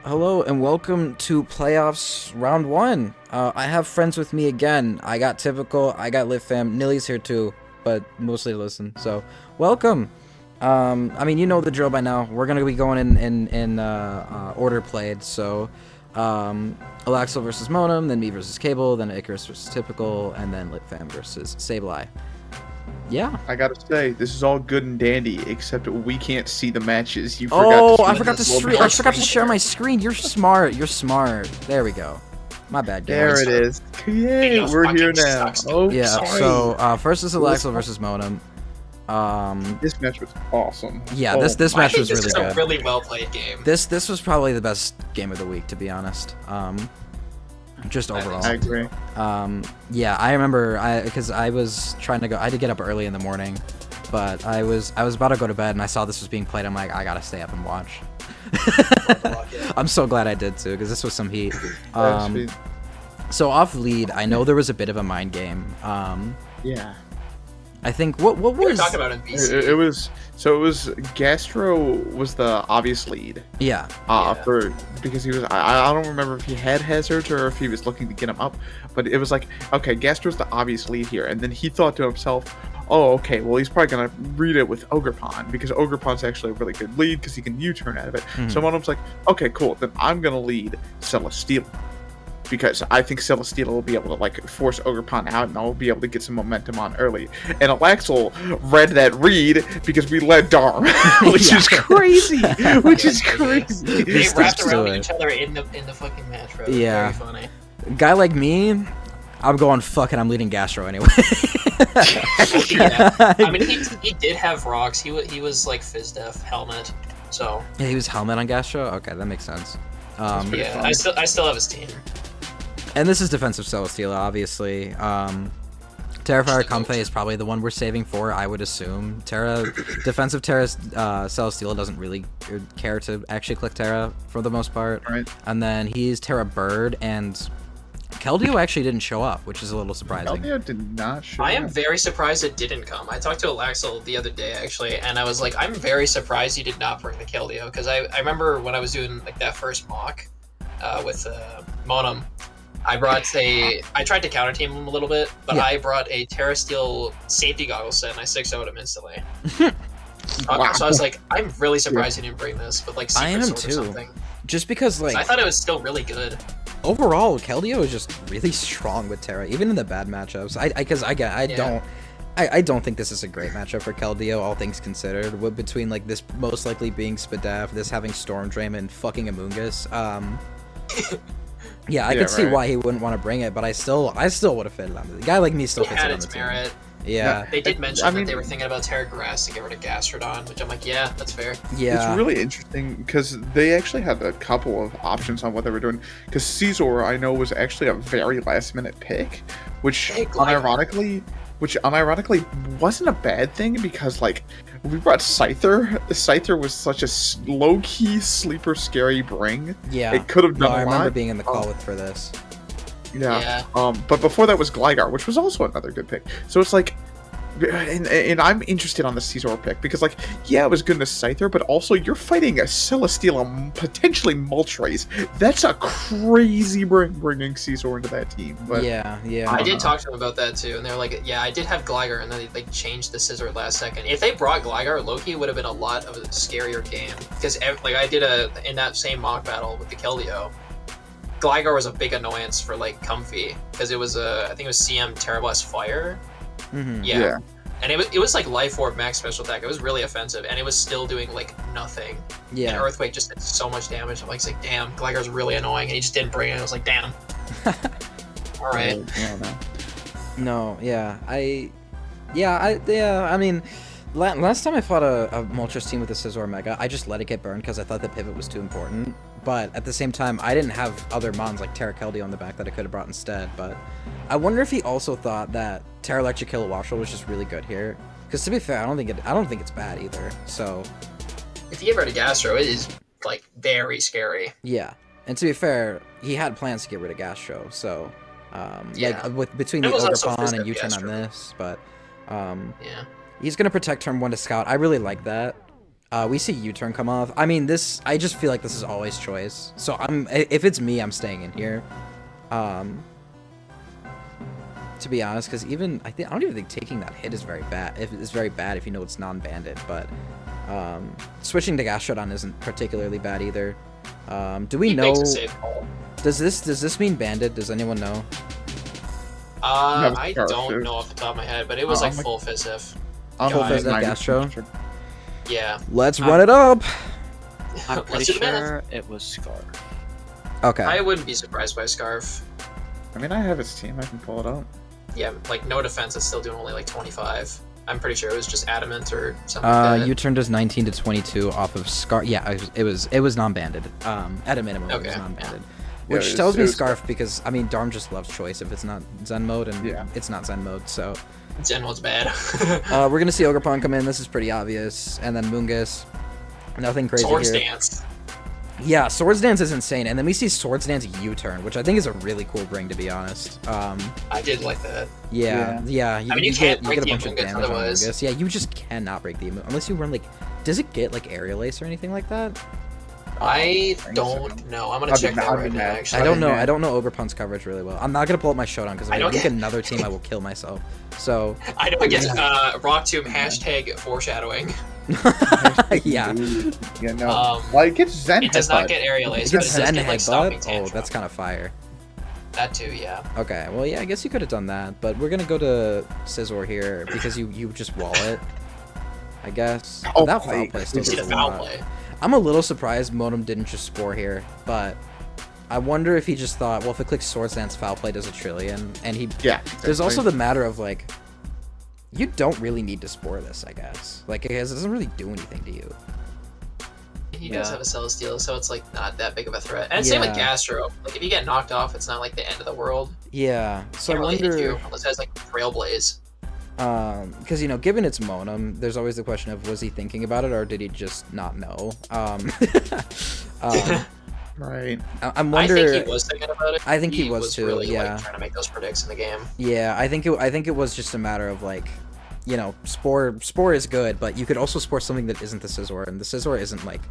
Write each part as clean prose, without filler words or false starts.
Hello and welcome to playoffs round one. I have friends with me again. I got Typical, I got Lit Fam, Nilly's here too, but mostly to listen. So, welcome. I mean, you know the drill by now. We're gonna be going in order played. So, Alaxel versus Monum, then me versus Cable, then Icarus versus Typical, and then Lit Fam versus Sableye. Yeah. I gotta say, this is all good and dandy, except we can't see the matches. You Oh, forgot to I forgot to stream. I forgot to share my screen. You're smart. You're smart. There we go. My bad, guys. There it is. Yay, we're here now. Oh, Yeah. sorry. So first is Alaxel versus Monum. This match was awesome. Yeah, Oh, this match was really This is good. a really well played game. This was probably the best game of the week, to be honest. Just overall. I agree. Yeah, I remember because I was trying to go. I had to get up early in the morning, but I was about to go to bed and I saw this was being played. I'm like, I gotta stay up and watch. I'm so glad I did too, because this was some heat. So off lead, I know there was a bit of a mind game. Yeah. I think what We were was talking about in BC. It was Gastro was the obvious lead. yeah. Because he was I don't remember if he had hazards or if he was looking to get him up, but it was like, okay, Gastro's the obvious lead here, and then he thought to himself, oh, okay, well, he's probably gonna read it with Ogrepon because Ogrepon's actually a really good lead because he can U-turn out of it. So one of them's like, okay, cool, then I'm gonna lead Celesteela, because I think Celesteela will be able to like force Ogrepon out and I'll be able to get some momentum on early. And Alaxel read that read because we led Darm, which is crazy. Which is crazy. They wrapped around to it. each other in the fucking match, bro. Yeah. Very funny. Guy like me, I'm going fucking. I'm leading Gastro anyway. Yeah. I mean, he did have rocks. He was like Fizdef helmet. So Yeah, he was helmet on Gastro. Okay, that makes sense. yeah, fun. I still have his team. And this is defensive Celesteela, obviously. Terrafire Comfey is probably the one we're saving for, I would assume. Defensive Terra Celesteela doesn't really care to actually click Terra for the most part. Right. And then he's Terra Bird, and Keldeo actually didn't show up, which is a little surprising. Keldeo did not show I am up. very surprised it didn't come. I talked to Alaxel the other day actually, and I was like, I'm very surprised you did not bring the Keldeo, because I remember when I was doing like that first mock with Monum. I tried to counter team him a little bit, but Yeah. I brought a Terra Steel safety goggles set and I 6-0'd him instantly. Wow. So I was like, I'm really surprised you didn't bring this, but like I Secret am Sword too. or something. Just because, like, I thought it was still really good. overall, Keldeo is just really strong with Terra, even in the bad matchups. I don't think this is a great matchup for Keldeo, all things considered. Between like this most likely being Spadaf, this having Storm Drain, and fucking Amoongus. Yeah, I could see right. why he wouldn't want to bring it, but I still would have fit it on the guy like me. Still It fits had it on the its team. merit. Yeah, They did mention I that mean- they were thinking about Terra Grass to get rid of Gastrodon, which I'm like, yeah, that's fair. yeah. It's really interesting because they actually had a couple of options on what they were doing. Because Caesar, I know, was actually a very last-minute pick, which Hey, Glider. unironically wasn't a bad thing because like we brought Scyther. Scyther was such a low-key sleeper, scary bring. Yeah. It could have No, done I a remember lot. being in the call for this. Yeah. But before that was Gligar, which was also another good pick. So it's like, and I'm interested on the Caesar pick because, like, yeah, it was good in the Scyther, but also you're fighting a Celesteela, potentially Moltres. That's a crazy bringing Caesar into that team. But Yeah. I did talk to them about that too, and they were like, yeah, I did have Gligar, and then they changed the scissor last second. If they brought Gligar, Loki would have been a lot of a scarier game. Because, like, I did in that same mock battle with the Keldeo, Gligar was a big annoyance for, like, Comfy, because it was, I think it was CM Terrablast Fire. Mm-hmm. Yeah. And it was like Life Orb max special attack. It was really offensive, and it was still doing like nothing. Yeah. And Earthquake just did so much damage. I'm like, damn, Gligar's really annoying, and he just didn't bring it. I was like, damn. All right. No, yeah, I mean, last time I fought a Moltres team with a Scizor Mega, I just let it get burned because I thought the pivot was too important. But at the same time, I didn't have other mons like Terra Keldeo on the back that I could have brought instead. But I wonder if he also thought that Terra Electric Kilowattrel was just really good here. Because to be fair, I don't think it's bad either. So If you get rid of Gastro, it is like very scary. yeah, and to be fair, he had plans to get rid of Gastro. So Yeah. like between the It was also Ogrepon and Fizdef U-turn on Gastro. this, but Yeah. he's gonna protect turn 1 to scout. I really like that. We see U-turn come off. I mean, I just feel like this is always choice. So if it's me, I'm staying in here. To be honest, because I don't even think taking that hit is very bad. It's very bad if you know it's non-banded, but switching to gas shutdown isn't particularly bad either. Do we know? Makes a safe call. Does this mean banded? Does anyone know? I don't know off the top of my head, but it was like full Fizzif. Full Fizzif Gastro. Yeah. Let's run it up. I'm pretty sure it was Scarf. Okay. I wouldn't be surprised by Scarf. I mean, I have his team. I can pull it up. Yeah, like no defense, it's still doing only like 25. I'm pretty sure it was just adamant or something like that. U-turn does 19 to 22 off of Scarf. Yeah, it was non-banded. At a minimum, it was non-banded. Which tells me Scarf because, I mean, Darm just loves choice if it's not Zen mode, and it's not Zen mode, so... Zen mode's bad. We're gonna see Ogerpon come in, this is pretty obvious, and then Moongus. Nothing crazy Swords here. Dance. Yeah, Swords Dance is insane, and then we see Swords Dance U-turn, which I think is a really cool bring, to be honest. I did like that. Yeah. I mean, you can't break get a the bunch of Amoonguss damage on otherwise. Moongus. Yeah, you just cannot break the Amoonguss, unless you run, like... Does it get, like, Aerial Ace or anything like that? I don't know. I'm gonna check that right now, actually. I don't know. I don't know Ogerpon's coverage really well. I'm not gonna pull up my Showdown because if I link another team, I will kill myself. So I know it gets Rock Tomb hashtag foreshadowing. Yeah. Yeah, no. Well, it gets Zen. It does not get Aerial Ace. It gets but it Zen does get, like, Stomping Headbutt. Oh, Tantrum. that's kind of fire. That too, yeah. Okay. Well, yeah. I guess you could have done that, but we're gonna go to Scizor here because you just wall it. I guess. Oh, that foul play still See the does a foul lot. play. I'm a little surprised Modem didn't just Spore here, but I wonder if he just thought, well, if it clicks Swords Dance, foul play does a trillion, and he. Yeah. There's also the matter of like, you don't really need to Spore this, I guess. Like, it doesn't really do anything to you. He does have a Celesteal, so it's like not that big of a threat. And same with Gastro. Like if you get knocked off, it's not like the end of the world. Yeah. So Can't I really hit wonder. you unless it has like Trailblaze. Because given it's Monum, there's always the question of was he thinking about it or did he just not know? Right. I'm I wondering. think he was thinking about it. I think he was too, Really, yeah. like, trying to make those predicts in the game. Yeah, I think it was just a matter of like, Spore is good, but you could also Spore something that isn't the Scizor, and the Scizor isn't like.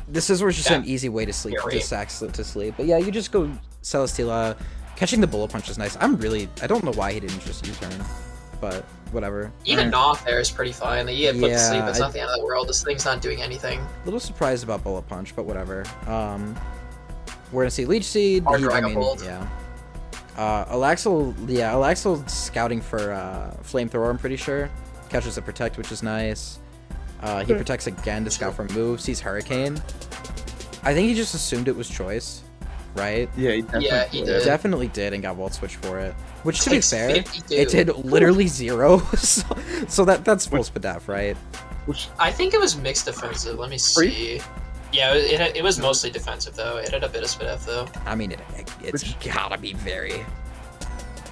The Scizor is just an easy way to sleep, to sleep. But yeah, you just go Celesteela. Catching the Bullet Punch is nice. I don't know why he didn't just U-turn, but whatever. Even Knopf there is pretty fine. You get put to sleep. It's not the end of the world. This thing's not doing anything. A little surprised about Bullet Punch, but whatever. We're gonna see Leech Seed. Or Dragon Bolt. Yeah. Alaxel scouting for Flamethrower, I'm pretty sure. Catches a Protect, which is nice. He protects again to scout for move, sees Hurricane. I think he just assumed it was choice, right? Yeah, he did. Definitely did and got Volt Switch for it. Which, to be fair, 52. it did literally 0. so that's full Spadaf, right? Which I think it was mixed defensive. Let me see. Yeah, it was mostly defensive though. It had a bit of Spadaf though. I mean, it's gotta be very.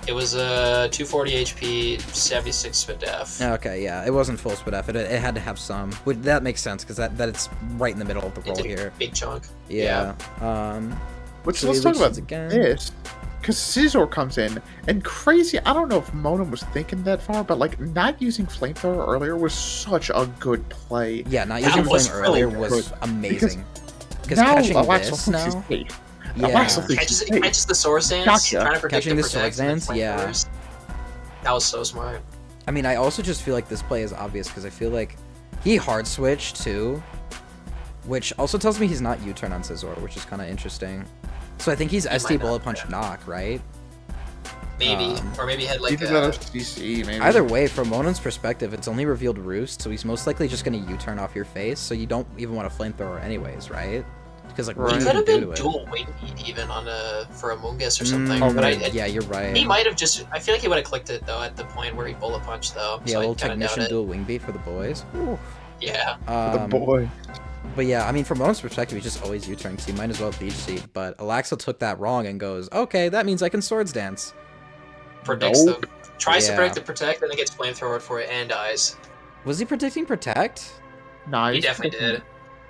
It was 240 HP, 76 Spadaf. Okay, yeah, it wasn't full Spadaf. It had to have some. That makes sense because that it's right in the middle of the roll here. Big chunk. Yeah. Which so let's talk about again. this. Because Scizor comes in, and crazy, I don't know if Monum was thinking that far, but like not using Flamethrower earlier was such a good play. Yeah, not using was Flame really earlier was amazing. Because now catching Alaxel this thinks now, he's safe. yeah, Alaxel thinks he's safe. Catches the Swords Dance, Gotcha. trying to predict Catching the protect, Swords and then Dance, yeah. Flamethrowers. That was so smart. I mean, I also just feel like this play is obvious because I feel like he hard switched too, which also tells me he's not U-turn on Scizor, which is kind of interesting. So I think he's SD Bullet Punch knock, right? Maybe, or maybe he had like Either that or CC, maybe. Either way, from Monon's perspective, it's only revealed Roost, so he's most likely just going to U-turn off your face, so you don't even want a Flamethrower anyways, right? Because like, what He are you could gonna have do been to it? dual wing beat even on for a Moongus or something. Oh, but right. Yeah, you're right. He might have just. I feel like he would have clicked it though at the point where he bullet punched though. Yeah, so a little I kind of doubt technician it. dual wing beat for the boys. Ooh. Yeah. the boy. But yeah, I mean, from Monon's perspective, he's just always U-turn, so you might as well Leech Seed. But Alaxel took that wrong and goes, okay, that means I can Swords Dance. Predicts Nope. the. Tries to Yeah. predict the protect, and then gets flamethrowered for it and dies. Was he predicting Protect? Nah, He he's definitely freaking- did.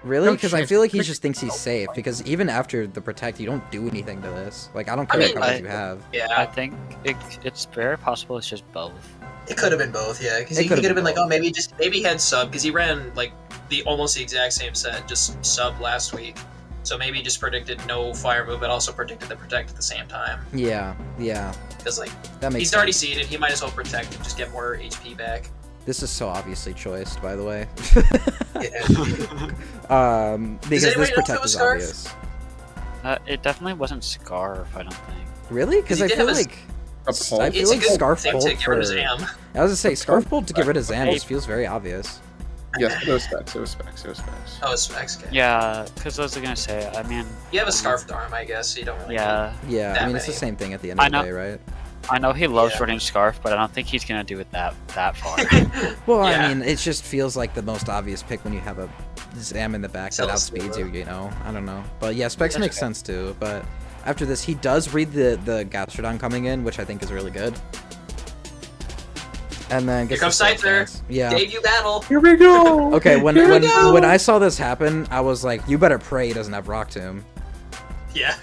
Really? No Because I chance. feel like he just thinks he's safe. Because even after the Protect, you don't do anything to this. Like, I don't care mean, what coverage you have. I Yeah, think it's very possible it's just both. it could have been both. Yeah, because It he could've could have been been like, both. oh, maybe he had sub because he ran like almost the exact same set, just sub last week. So maybe he just predicted no fire move, but also predicted the protect at the same time. Yeah. Because like That makes he's sense. already seeded, he might as well protect and just get more HP back. This is so obviously choiced, by the way. Yeah. Because anybody this know if it protect was is Scarf? obvious. It definitely wasn't Scarf, I don't think. Really? Because He I did feel have a- like A pole? I feel It's a like good Scarf thing Bolt to get rid of for. Zam. I was gonna say Scarf Bolt to get rid of Zam just feels very obvious. Yes, it was specs. It was specs. Oh, it's Max. Okay. Yeah, because I was gonna say, I mean, You have a Scarf Arm, I guess, so you don't really yeah, Yeah, I That mean it's the many. same thing at the end I of the know. day, right? I know he loves Yeah. running Scarf, but I don't think he's gonna do it that far. Well, Yeah. I mean, it just feels like the most obvious pick when you have a Zam in the back that Celeste outspeeds Silver. you know? I don't know. But yeah, Specs That's makes okay. sense too, but after this, he does read the Gastrodon coming in, which I think is really good. And then Here gets comes the Swords Scyther. Dance. Yeah. Debut battle. Here we go. Okay, when Here we when go. when I saw this happen, I was like, you better pray he doesn't have Rock Tomb. Yeah.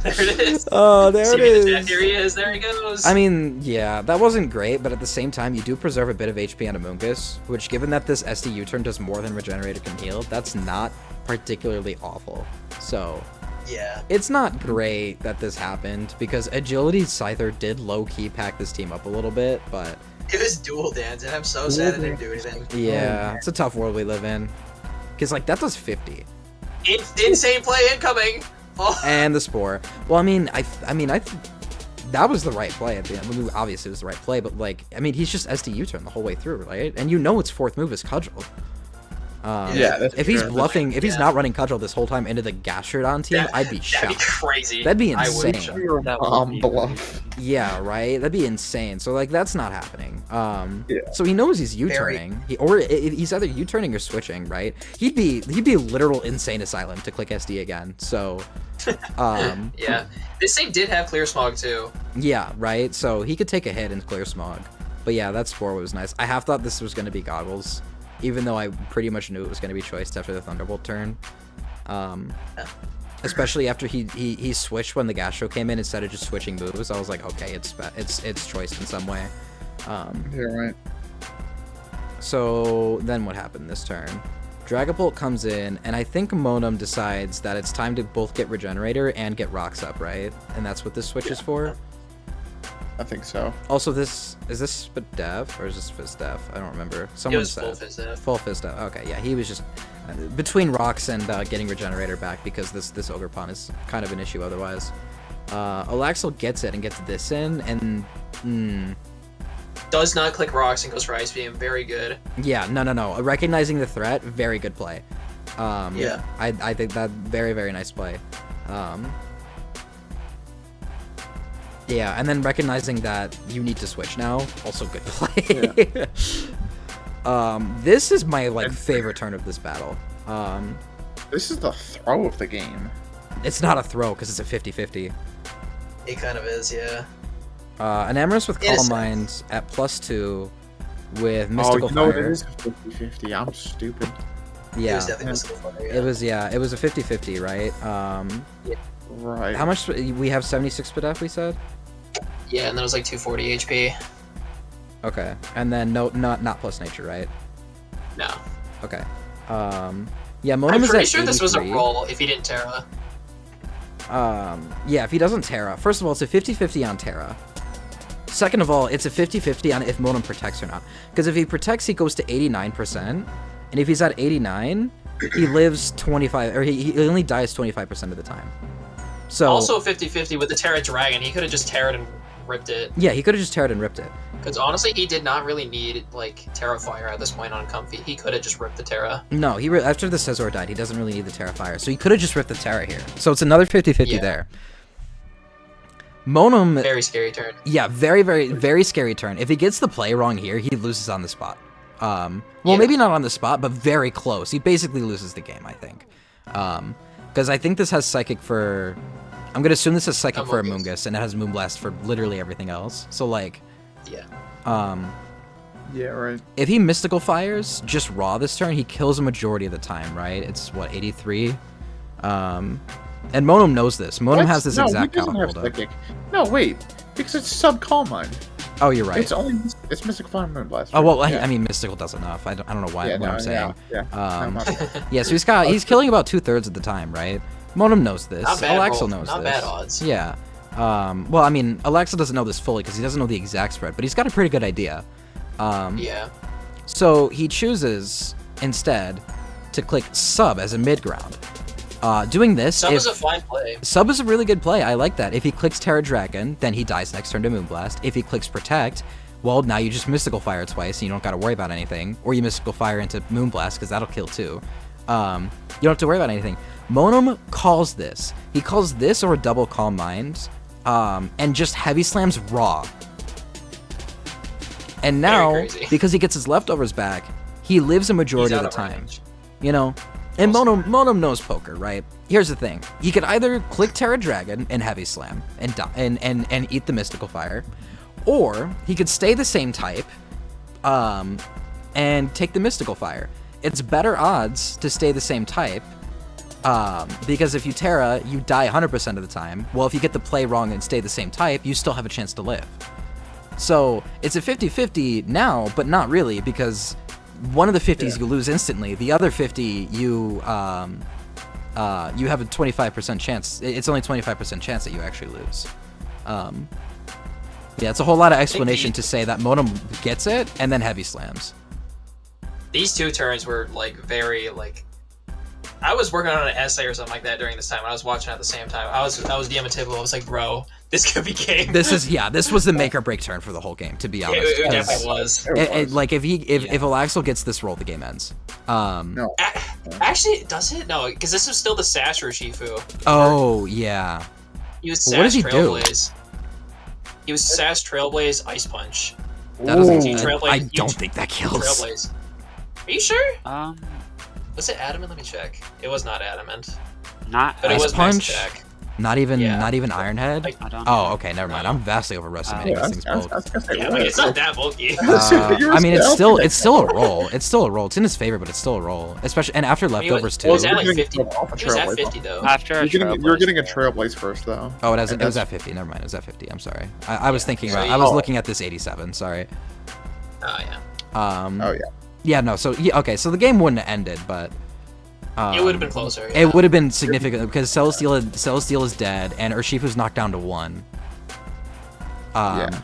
There it is. Oh, there See it me in the chat? is. Here he is. There he goes. I mean, yeah, that wasn't great, but at the same time, you do preserve a bit of HP on Amoonguss, which, given that this SD U-turn does more than Regenerator can heal, that's not particularly awful. So, yeah. it's not great that this happened, because Agility Scyther did low-key pack this team up a little bit, but It was dual dance, and I'm so sad it didn't do anything. yeah, it's a tough world we live in. Because, like, that does 50. Insane play incoming. Oh. And the Spore. Well, I mean, that was the right play at the end. I mean, obviously, it was the right play, but like, I mean, he's just SD U-turn the whole way through, right? And you know its fourth move is Cudgel. Yeah, that's if he's true. bluffing, if he's Yeah. not running Cudgel this whole time into the Gastrodon team, That- I'd be That'd be shocked. crazy. That'd be I would be insane. shocked. You're That would bomb be bluff. Yeah, right. That'd be insane. So like, that's not happening. Yeah. So he knows he's U-turning, he's either U-turning or switching, right? He'd be literal insane asylum to click SD again. So, Yeah. This thing did have clear smog too. yeah, right. So he could take a hit and clear smog. But yeah, that Spore was nice. I half thought this was going to be Goggles, even though I pretty much knew it was going to be choiced after the Thunderbolt turn. Especially after he switched when the Gastro came in instead of just switching moves. I was like, okay, it's choiced in some way. You're right. So then what happened this turn? Dragapult comes in, and I think Monum decides that it's time to both get Regenerator and get Rocks up, right? And that's what this switch is for. I think so. Also, is this Spadef or is this Fizdef? I don't remember. It Someone was said full Fizdef. full Fizdef. Okay, yeah, he was just between Rocks and getting Regenerator back because this Ogre Pawn is kind of an issue otherwise. Alaxel gets it and gets this in, and Does not click rocks and goes for Ice Beam. Very good. yeah, no. Recognizing the threat, very good play. Yeah. I think that very, very nice play. Yeah, and then recognizing that you need to switch now, also good play. This is my like favorite turn of this battle. This is the throw of the game. It's not a throw because it's a 50-50. It kind of is, yeah. An Amorous with In a Calm sense. Mind at +2 with Mystical oh, you know what? It Fire. is a 50-50. I'm stupid. It Yeah, was definitely Mystical Fire, yeah. it was a 50-50, right? Right. How much we have 76 Spadef, we said? Yeah, and then it was like 240 HP. Okay, and then not plus nature, right? No. Okay. Yeah, Monum I'm is pretty at sure this was a 83. roll if he didn't Terra. Yeah, if he doesn't Terra. First of all, it's a 50-50 on Terra. Second of all, it's a 50-50 on if Monum protects or not. Because if he protects, he goes to 89%. And if he's at 89, he lives 25, or he only dies 25% of the time. So Also 50-50 with the Terra Dragon. He could have just Terra'd and ripped it. yeah, he could have just Terra'd and ripped it. Because honestly, he did not really need, like, Terra Fire at this point on Comfy. He could have just ripped the Terra. No, after the Scizor died, he doesn't really need the Terra Fire. So he could have just ripped the Terra here. So it's another 50-50 Yeah. there. Monum, Very scary turn. yeah, very, very, very scary turn. If he gets the play wrong here, he loses on the spot. Well, Yeah. maybe not on the spot, but very close. He basically loses the game, I think. Because I think this has Psychic for... I'm going to assume this has Psychic for Amoonguss. Amoonguss, and it has Moonblast for literally everything else. So, like, Yeah. Yeah, right. if he Mystical Fires just raw this turn, he kills a majority of the time, right? It's, what, 83? And Monum knows this. Monum What? has this no, exact he doesn't calc have pulled up. psychic. No, wait. Because it's sub calm mind. Oh, you're right. It's only It's Mystical Fire Moonblast. Oh well, yeah. I mean, Mystical does enough. I don't know why. Yeah, what no, I'm saying. Yeah. No, my bad. Yeah, so he's killing about 2/3 of the time, right? Monum knows this. Not bad Alexa roll. knows Not this. bad odds. Yeah. Well, I mean, Alexa doesn't know this fully because he doesn't know the exact spread, but he's got a pretty good idea. Yeah. So he chooses instead to click sub as a mid ground. Doing this, Sub is a fine play. Sub is a really good play. I like that. If he clicks Terra Dragon, then he dies next turn to Moonblast. If he clicks Protect, well, now you just Mystical Fire twice, and you don't got to worry about anything. Or you Mystical Fire into Moonblast, because that'll kill too. You don't have to worry about anything. Monum calls this. He calls this or a double Calm Mind, and just Heavy Slams raw. And now, because he gets his leftovers back, he lives a majority of the time. Range. You know? And Monum knows poker, right? Here's the thing. He could either click Terra Dragon and Heavy Slam and eat the Mystical Fire, or he could stay the same type and take the Mystical Fire. It's better odds to stay the same type because if you Terra, you die 100% of the time. Well, if you get the play wrong and stay the same type, you still have a chance to live. So it's a 50-50 now, but not really, because one of the 50s you lose instantly. The other 50 you have a 25% chance. It's only 25% chance that you actually lose. Yeah, it's a whole lot of explanation to say that Monum gets it and then Heavy Slams. These 2 turns were like very like. I was working on an essay or something like that during this time. I was watching at the same time. I was DMing Typical. I was like, bro, this could be game. This was the make or break turn for the whole game, to be honest. It definitely was. Like if Alaxel gets this roll, the game ends. No. Actually, does it? No, because this is still the Sash Urshifu. Oh yeah. He was What does Sash he do? Trailblaze. He was Sash Trailblaze Ice Punch. That doesn't. Trailblaze- I you don't think that kills. Trailblaze. Are you sure? Was Was it adamant? Let me check. It was not adamant, not but it Ice was Punch? Max Jack. Not even Yeah. Ironhead. I don't know. Oh, okay, never mind. I'm vastly overestimating Yeah, this thing's I was bulk. gonna say, Yeah, what? like, it's not that bulky. I mean, it's still a roll. It's still a roll. It's in his favor, but it's still a roll. Especially and after leftovers He was too. at like You're 50. getting off a He was at Trailblaze. 50 though. After You're getting a Trailblaze first, though. Oh, it And was that's- at 50. Never mind. It was at 50. I'm sorry. I was thinking So about. you- I was Oh. looking at this 87. Sorry. Oh yeah. Oh, yeah. Yeah. No. So yeah. Okay. So the game wouldn't have ended, but. It would have been closer. Yeah. It would have been significant because Celestial is dead and Urshifu's knocked down to 1.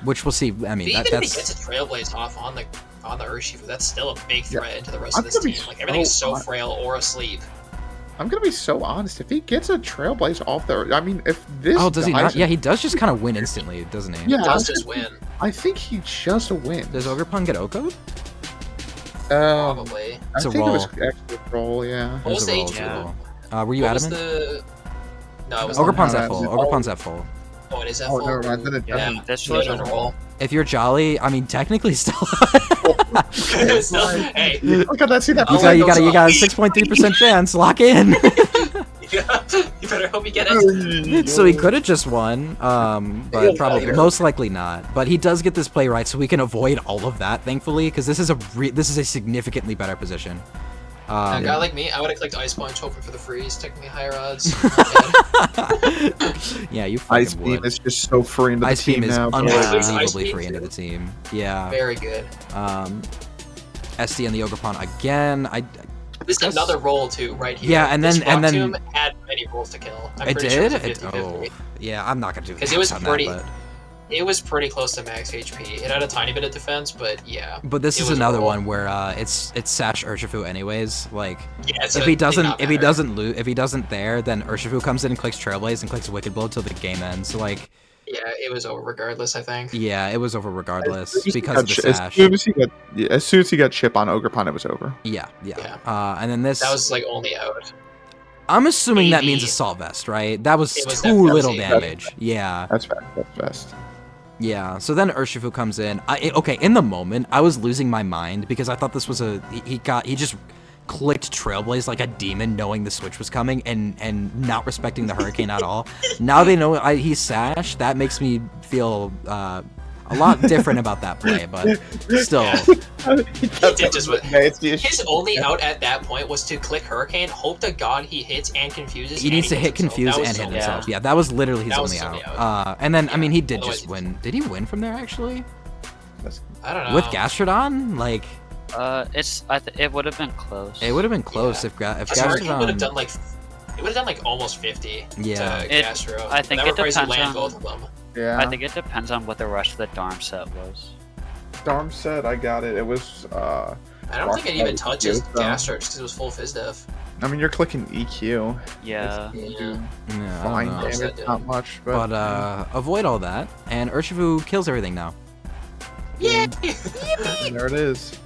Which we'll see. I mean, But even if he that's. gets a Trailblaze off on the Urshifu, that's still a big threat into the rest I'm of this gonna be team. Like everything's so so frail or asleep. I'm gonna be so honest. If he gets a Trailblaze off there, I mean, if this. Oh, does he dies- not? Yeah, he does just kind of win instantly, doesn't he? Yeah, He does just win, I think he just wins. Does Ogrepon get Oko'd? probably. I It's a think it was roll. actually a roll, yeah. What was It the was a HP? roll. Were you What was adamant? the? No, it was Ogrepons not at full. adamant. Ogrepons at full. Oh, it is at Oh, full. never mind. Then it Yeah, doesn't. this He was on a a roll. roll. If you're Jolly, I mean, technically still. Still, hey, Look at that. See that? Oh, you got a no. 6.3% chance. Lock in. you better hope you get it. So he could have just won, but Yeah, probably yeah. most likely not. But he does get this play right, so we can avoid all of that, thankfully, because this is a significantly better position. A guy like me, I would have clicked Ice Punch, hoping for the freeze, technically higher odds. Yeah, you Ice fucking Beam would. is just so free into the Ice team Beam is now. Ice unbelievably Beam free into too. the team. Yeah. Very good. SD and the Ogrepon again. This is guess- another roll too, right here. Yeah, and This then- and Rock then- Tomb had many rolls to kill. I'm It pretty did. Sure it was a 50-50. Yeah, I'm not gonna do Because the it was math on pretty. that, It was pretty close to max HP. It had a tiny bit of defense, but yeah. but this It is was a another roll. one where it's Sash Urshifu anyways. Like Yeah, if he doesn't there, then Urshifu comes in and clicks Trailblaze and clicks Wicked Blow till the game ends. So like, Yeah, it was over regardless, I think. yeah, it was over regardless As soon as he because got of the chi- Sash. as soon as he got chip on Ogrepon, it was over. Yeah. Yeah. And then this. That was like only out. I'm assuming that means maybe. Assault Vest, right? That was It was too definitely little Assault damage. Yeah. That's best. That's best. Yeah, so then Urshifu comes in. Okay, in the moment, I was losing my mind because I thought this was he just clicked Trailblaze like a demon, knowing the switch was coming and not respecting the Hurricane at all. Now they know he's Sash. That makes me feel a lot different about that play, but still. He did just what- It's the issue. His only out at that point was to click Hurricane, hope to God he hits and confuses. He and needs to hit himself. confuse That was and his hit only himself. out. Yeah, that was literally his That was only his only out. And then, I mean, he did Otherwise just he's- win. Did he win from there, actually? I don't know. with Gastrodon, like it would have been close. it would have been close Yeah. if Hurricane would have Gastrodon. done like it would have done like almost 50 Yeah. to It- Gastro. I think that it requires you depends land on- both of them. Yeah. I think it depends on what the rest of the Darm set was. Darm said I got it. It was. I don't think it even touches Gastro just because it was full Fizz Def. I mean, you're clicking EQ. Yeah. Yeah. Yeah, I Fine don't know. damage, not much, But avoid all that, and Urshifu kills everything now. Yeah. there it is.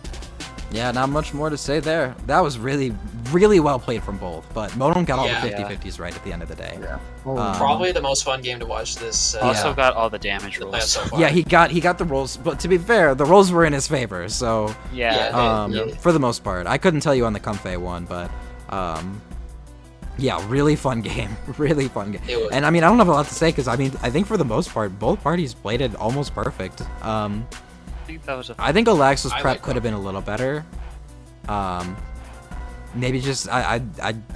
Yeah, not much more to say there. That was really, really well played from both, but Modem got all Yeah. the 50-50s right at the end of the day. Yeah. Probably the most fun game to watch this. Also Yeah. got all the damage the rules. playoffs so far. Yeah, he got the rolls, but to be fair, the rolls were in his favor, so Yeah. Yeah. for the most part. I couldn't tell you on the Comfey one, but yeah, really fun game. Really fun game. It was. And I mean, I don't have a lot to say because I mean, I think for the most part, both parties played it almost perfect. I think that was a I think Alax's I prep like could have been a little better. Maybe just I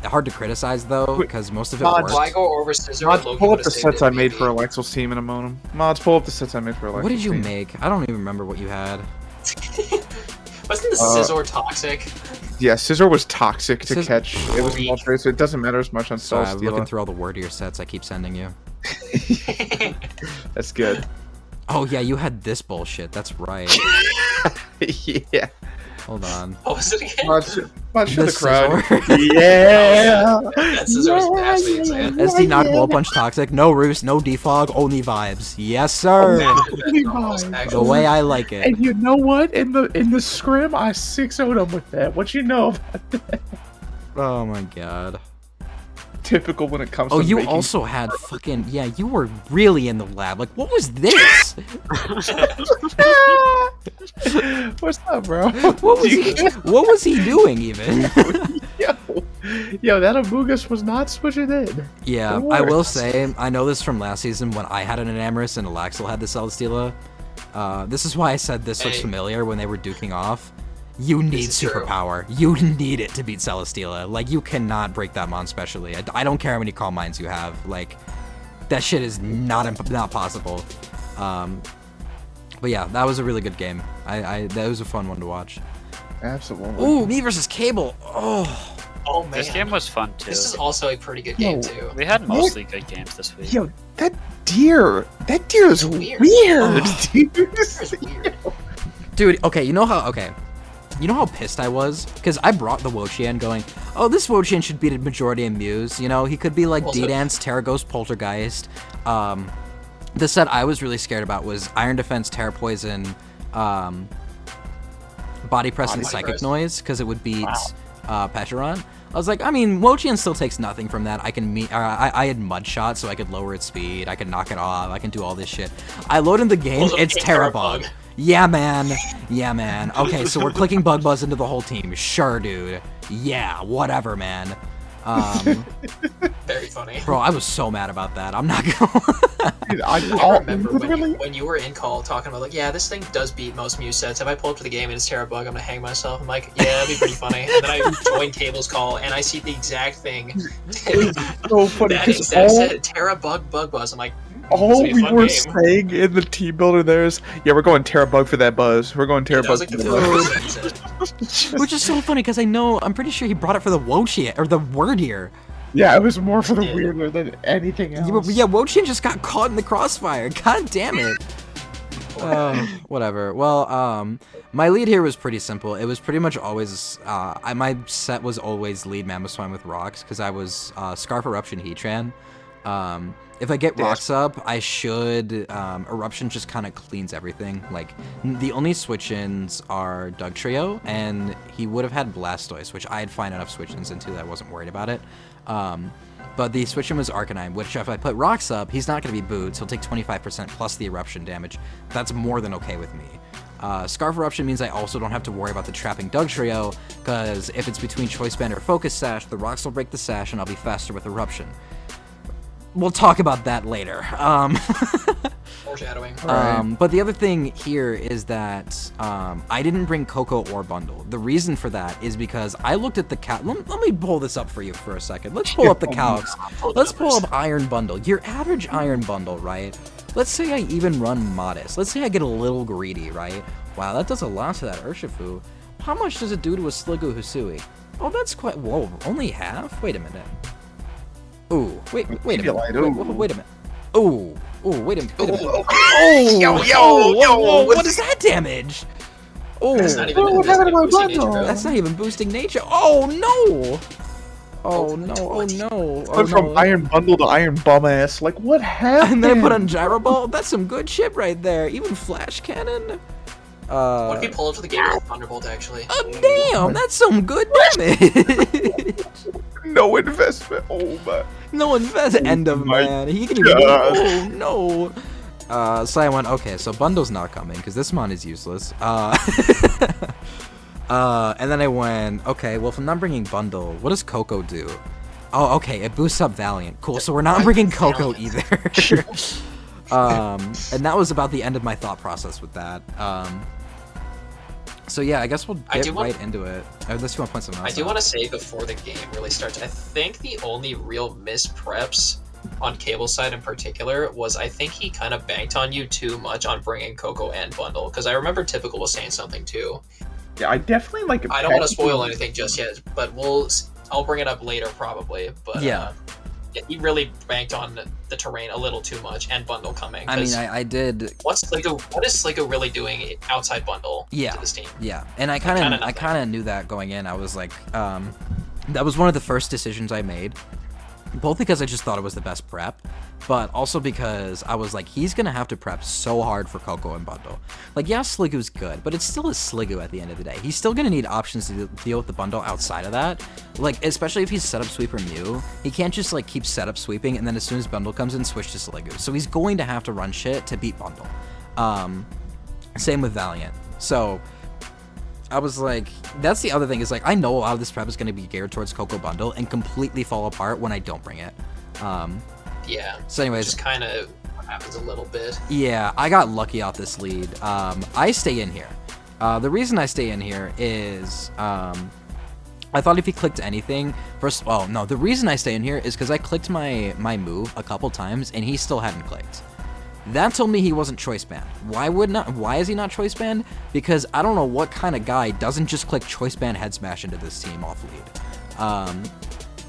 hard to criticize though because most of it Mods, worked. Gligar over Scissor. Mods, Loki pull up would've the saved sets it I made maybe. for Alexel's team in a moment. Mods, pull up the sets I made for Alexel's What did you team. make? I don't even remember what you had. Wasn't the Scizor toxic? Yeah, Scissor was toxic to Scis- catch. It was Freak. multi, so it doesn't matter as much on Sorry, Cell I'm looking through all the wordier sets I keep sending you. That's good. Oh yeah, you had this bullshit. That's right. Yeah. Hold on. What was it again? Mods, show The the crowd. Scizor. Yeah. That Scizor was absolutely insane. SD knock wall punch toxic. No roost, no defog, only vibes. Yes sir. The way I like it. And you know what? In the scrim, I 6-0'd him with that. What you know about that? Oh my god. Typical when it comes Oh, to you making... also had fucking yeah. You were really in the lab. Like, what was this? What's up, bro? What was he doing even? Yo, that Amogus was not switching in. Yeah, It I will works. say, I know this from last season when I had an Enamorus and Alaxel had the Celesteela. This is why I said this looks Hey. familiar when they were duking off. You need is true. superpower. You need it to beat Celesteela. Like, you cannot break that mon specially. I don't care how many Calm Minds you have. Like, that shit is not possible. But yeah, that was a really good game. That was a fun one to watch. Absolutely. Ooh, me versus Cable. Oh. Oh man, This game was fun too. This is also a pretty good game Yo. too. We had mostly good games this week. Yo, that deer is Weird. weird. dude. It's weird. Dude, okay, you know how pissed I was? Because I brought the Wochian going, oh, this Wochian should beat a majority of Mews. You know, he could be like Also- D-Dance, Terraghost, Poltergeist. The set I was really scared about was Iron Defense, Terra Poison, Body Press, and Body Psychic Press. Noise, because it would beat Pecharon. I was like, I mean, Wochian still takes nothing from that. I had Mud Shot, so I could lower its speed. I could knock it off. I can do all this shit. I load in the game, Also it's became Terrabug. Terrabug. Yeah, man. Yeah, man. Okay, so we're clicking Bug Buzz into the whole team. Sure, dude. Yeah, whatever, man. Very funny. Bro, I was so mad about that. I'm not gonna. Dude, I remember literally- when you were in call talking about like, yeah, this thing does beat most Mew sets. If I pull up to the game and it's Terrabug, I'm gonna hang myself. I'm like, yeah, that'd be pretty funny. And then I join Cable's call and I see the exact thing. so funny That because exact set, Terrabug Bug Buzz. I'm like, all this will be a we fun were game. saying in the team builder there is, yeah, we're going Terrabug for that buzz. We're going that was Terrabug like for the the first thing he said. Which is so funny because I'm pretty sure he brought it for the Wochian or the Wordier. Yeah, it was more for the Yeah. weirder than anything else. Yeah, Wochian just got caught in the crossfire. God damn it. Whatever. Well, my lead here was pretty simple. It was pretty much always, my set was always lead Mamoswine with rocks, because I was Scarf Eruption Heatran. If I get rocks up, I should, Eruption just kind of cleans everything. Like, the only switch-ins are Dugtrio, and he would have had Blastoise, which I had fine enough switch-ins into that I wasn't worried about it. But the switch-in was Arcanine, which if I put rocks up, he's not going to be booed, so he'll take 25% plus the Eruption damage. That's more than okay with me. Scarf Eruption means I also don't have to worry about the trapping Dugtrio, because if it's between Choice Band or Focus Sash, the rocks will break the sash and I'll be faster with Eruption. We'll talk about that later. Foreshadowing. Alright. But the other thing here is that I didn't bring Coco or Bundle. The reason for that is because I looked at the cal. Let me pull this up for you for a second. Let's pull up the calcs. Let's pull up Iron Bundle. Your average Iron Bundle, right? Let's say I even run Modest. Let's say I get a little greedy, right? Wow, that does a lot to that Urshifu. How much does it do to a Sliggoo Hisui? Oh, that's quite. Whoa, only half? Wait a minute. Ooh, wait a minute. Wait a minute. Ooh, wait a minute. Oh, what is that damage? Oh, That's not even boosting nature, bro. that's not even boosting nature. Oh no! Oh no! Oh no! Oh Went from no! Iron Bundle to Iron Bum Ass. Like, what happened? And then put on Gyro Ball. That's some good shit right there. Even Flash Cannon. What if you pull up to the game with Thunderbolt, actually? Oh damn! That's some good damage. No investment. Oh my. No invest. End of my man. He can even. God. Oh no. So I went, okay, so Bundle's not coming because this mon is useless. And then I went, okay, well, if I'm not bringing Bundle, what does Coco do? Oh, okay, it boosts up Valiant. Cool, so we're not bringing Coco either. And that was about the end of my thought process with that. So yeah, I guess we'll get right into it. Unless you want to point something else I do out. want to say before the game really starts, I think the only real mispreps on Cable's side in particular was I think he kind of banked on you too much on bringing Coco and Bundle, because I remember Typical was saying something too. Yeah, I definitely like. I don't want to spoil anything just yet, but I'll bring it up later probably. But Yeah. He really banked on the terrain a little too much and Bundle coming. I mean, I did. What is Sliggoo really doing outside Bundle Yeah. to this team? Yeah, and I kind of knew that going in. I was like, that was one of the first decisions I made, both because I just thought it was the best prep, but also because I was like, he's gonna have to prep so hard for Coco and Bundle. Like, yeah, Sliggoo's good, but it's still a Sliggoo at the end of the day. He's still gonna need options to deal with the Bundle outside of that. Like, especially if he's setup sweeper Mew, he can't just like keep setup sweeping and then as soon as Bundle comes in, switch to Sliggoo. So he's going to have to run shit to beat Bundle. Same with Valiant. So I was like, that's the other thing is like, I know a lot of this prep is going to be geared towards Coco Bundle and completely fall apart when I don't bring it. Yeah. So anyways, Just kind of happens a little bit. yeah, I got lucky off this lead. I stay in here. The reason I stay in here is, I thought if he clicked anything, the reason I stay in here is because I clicked my move a couple times and he still hadn't clicked. That told me he wasn't choice banned. Why is he not choice banned? Because I don't know what kind of guy doesn't just click choice ban head smash into this team off lead.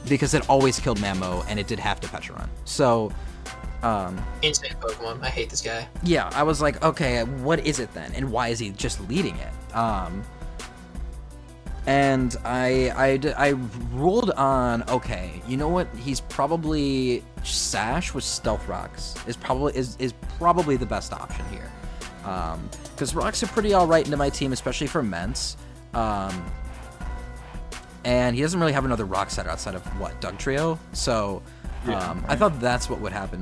Because it always killed Mamo and it did have to Petra run. So, Insane Pokemon. I hate this guy. yeah, I was like, okay, what is it then? And why is he just leading it? And I ruled on, okay, you know what? He's probably Sash with Stealth Rocks is probably the best option here. Because Rocks are pretty alright into my team, especially for Ments. And he doesn't really have another Rock setter outside of, what, Doug Trio? So, I thought that's what would happen.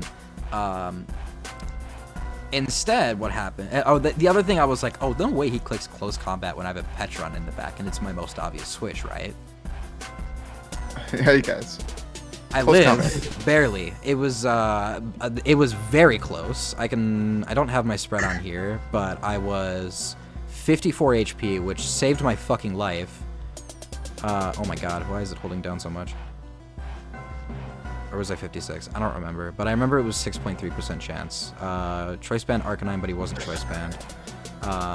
Instead, what happened... the other thing I was like, oh, no way he clicks Close Combat when I have a Petron in the back, and it's my most obvious switch, right? Hey guys. I Close lived, combat. barely. It was very close. I don't have my spread on here, but I was 54 HP, which saved my fucking life. Oh my god, why is it holding down so much? Or was I 56? I don't remember, but I remember it was 6.3% chance. Choice band Arcanine, but he wasn't choice banned.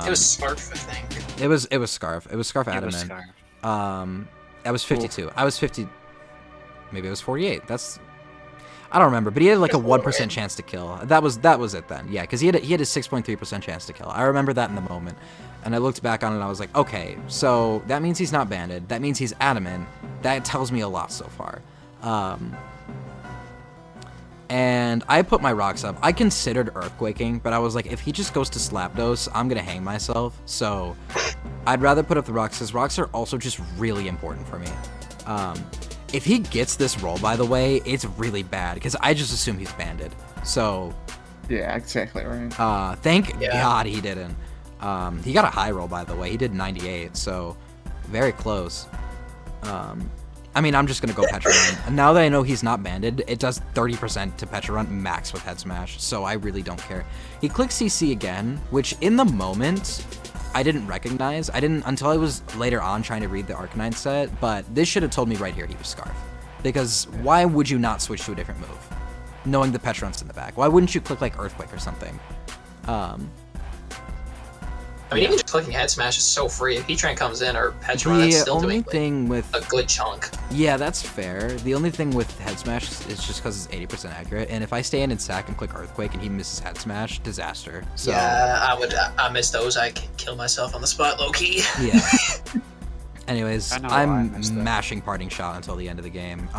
It was Scarf, I think. It was Scarf. It was Scarf It was Adamant. Scar. I was 52. I was 50. Maybe it was 48. I don't remember, but he had like a 1% chance to kill. That was it then. Yeah, because he had a 6.3% chance to kill. I remember that in the moment, and I looked back on it and I was like, okay, so that means he's not banded. That means he's adamant. That tells me a lot so far. And I put my rocks up. I considered earthquaking, but I was like, if he just goes to Slapdos, I'm gonna hang myself. So I'd rather put up the rocks, because rocks are also just really important for me. If he gets this roll, by the way, it's really bad, because I just assume he's banded. So Yeah, exactly right. thank God he didn't. He got a high roll, by the way. He did 98, so very close. I mean, I'm just gonna go Petra Runt. And now that I know he's not banded, it does 30% to Petra Runt max with head smash, so I really don't care. He clicks CC again, which in the moment, I didn't recognize. I didn't until I was later on trying to read the Arcanine set, but this should have told me right here he was Scarf. Because why would you not switch to a different move, knowing the Petra Runt's in the back? Why wouldn't you click like Earthquake or something? I mean, even just clicking head smash is so free. If Heatran comes in or Petra, that's still doing a good chunk. Yeah, that's fair. The only thing with head smash is just because it's 80% accurate, and if I stand in sack and click Earthquake and he misses head smash, disaster. So, yeah, I miss those. I can kill myself on the spot, low key. Yeah. Anyways, I'm mashing Parting Shot until the end of the game.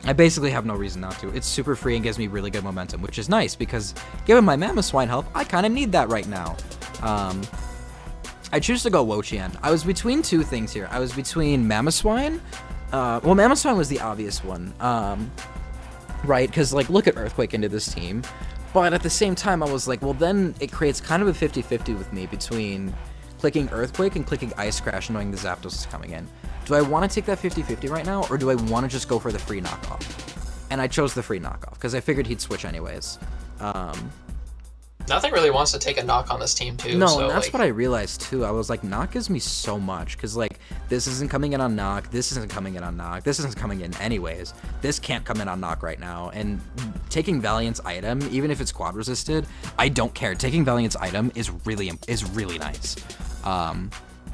I basically have no reason not to. It's super free and gives me really good momentum, which is nice because given my Mamoswine health, I kind of need that right now. I choose to go Wo-Chien. I was between two things here. I was between Mamoswine. Well, Mamoswine was the obvious one, right? Because, like, look at Earthquake into this team. But at the same time, I was like, well, then it creates kind of a 50-50 with me between clicking Earthquake and clicking Ice Crash knowing the Zapdos is coming in. Do I want to take that 50-50 right now, or do I want to just go for the free knockoff? And I chose the free knockoff, because I figured he'd switch anyways. Nothing really wants to take a knock on this team, too. No, so, and that's what I realized, too. I was like, knock gives me so much, because, like, this isn't coming in on knock, this isn't coming in on knock, this isn't coming in anyways. This can't come in on knock right now, and taking Valiant's item, even if it's quad resisted, I don't care. Taking Valiant's item is really nice.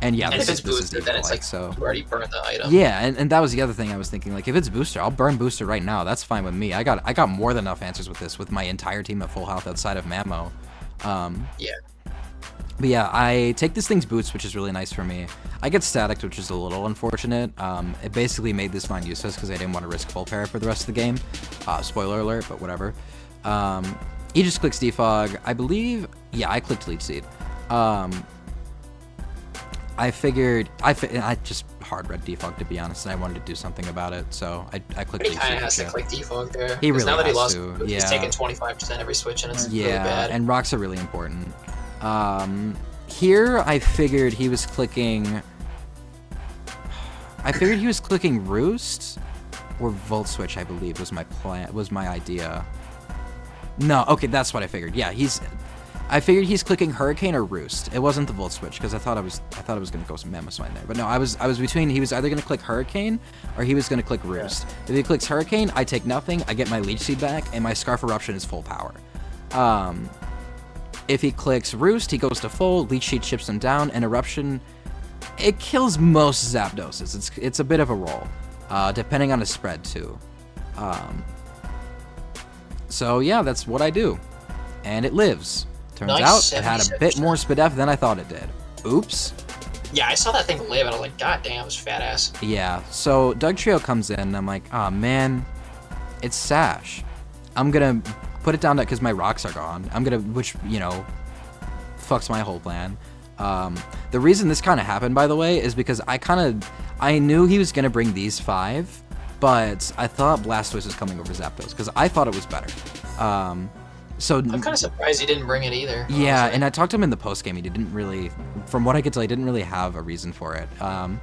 And yeah, and this if it's boosted, then it's like so. You already burned the item. Yeah, and that was the other thing I was thinking. Like, if it's booster, I'll burn booster right now. That's fine with me. I got more than enough answers with this, with my entire team at full health outside of Mamo. Yeah. But yeah, I take this thing's boots, which is really nice for me. I get staticked, which is a little unfortunate. It basically made this Vine useless because I didn't want to risk full parry for the rest of the game. Spoiler alert, but whatever. He just clicks Defog. I believe, yeah, I clicked Leech Seed. I figured I just hard read Defog, to be honest, and I wanted to do something about it, so I clicked. He kind of has to click Defog there. He really now that he has lost, to. He's Yeah. taking 25% every switch, and it's really bad. And rocks are really important. Here I figured he was clicking. I figured he was clicking Roost or Volt Switch. I believe was my plan. Was my idea. No, okay, that's what I figured. Yeah, I figured he's clicking Hurricane or Roost. It wasn't the Volt Switch because I thought I was gonna go some Mamoswine there. But no, I was between. He was either gonna click Hurricane or he was gonna click Roost. Yeah. If he clicks Hurricane, I take nothing. I get my Leech Seed back, and my Scarf Eruption is full power. If he clicks Roost, he goes to full. Leech Seed chips him down, and Eruption, it kills most Zapdoses. It's a bit of a roll, depending on his spread too. So yeah, that's what I do, and it lives. Turns out it had a bit more SpDef than I thought it did. Oops. Yeah, I saw that thing live, and I was like, God damn, it was fat ass. Yeah, so Doug Trio comes in, and I'm like, oh man, it's Sash. I'm gonna put it down because my rocks are gone. Which, you know, fucks my whole plan. The reason this kind of happened, by the way, is because I knew he was gonna bring these 5, but I thought Blastoise was coming over Zapdos, because I thought it was better. So I'm kind of surprised he didn't bring it either. Yeah, honestly. and I talked to him in the post game. He didn't really, from what I could tell, he didn't really have a reason for it. But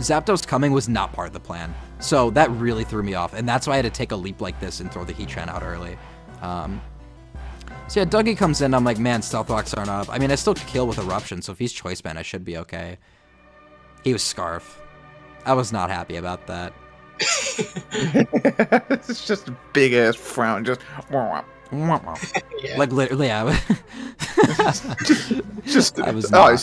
Zapdos coming was not part of the plan, so that really threw me off, and that's why I had to take a leap like this and throw the Heatran out early. So yeah, Dougie comes in. I'm like, man, Stealth Rocks aren't up. I mean, I still kill with Eruption, so if he's Choice Band, I should be okay. He was Scarf. I was not happy about that. It's just a big ass frown, just Yeah. Like literally, I just I was oh, not.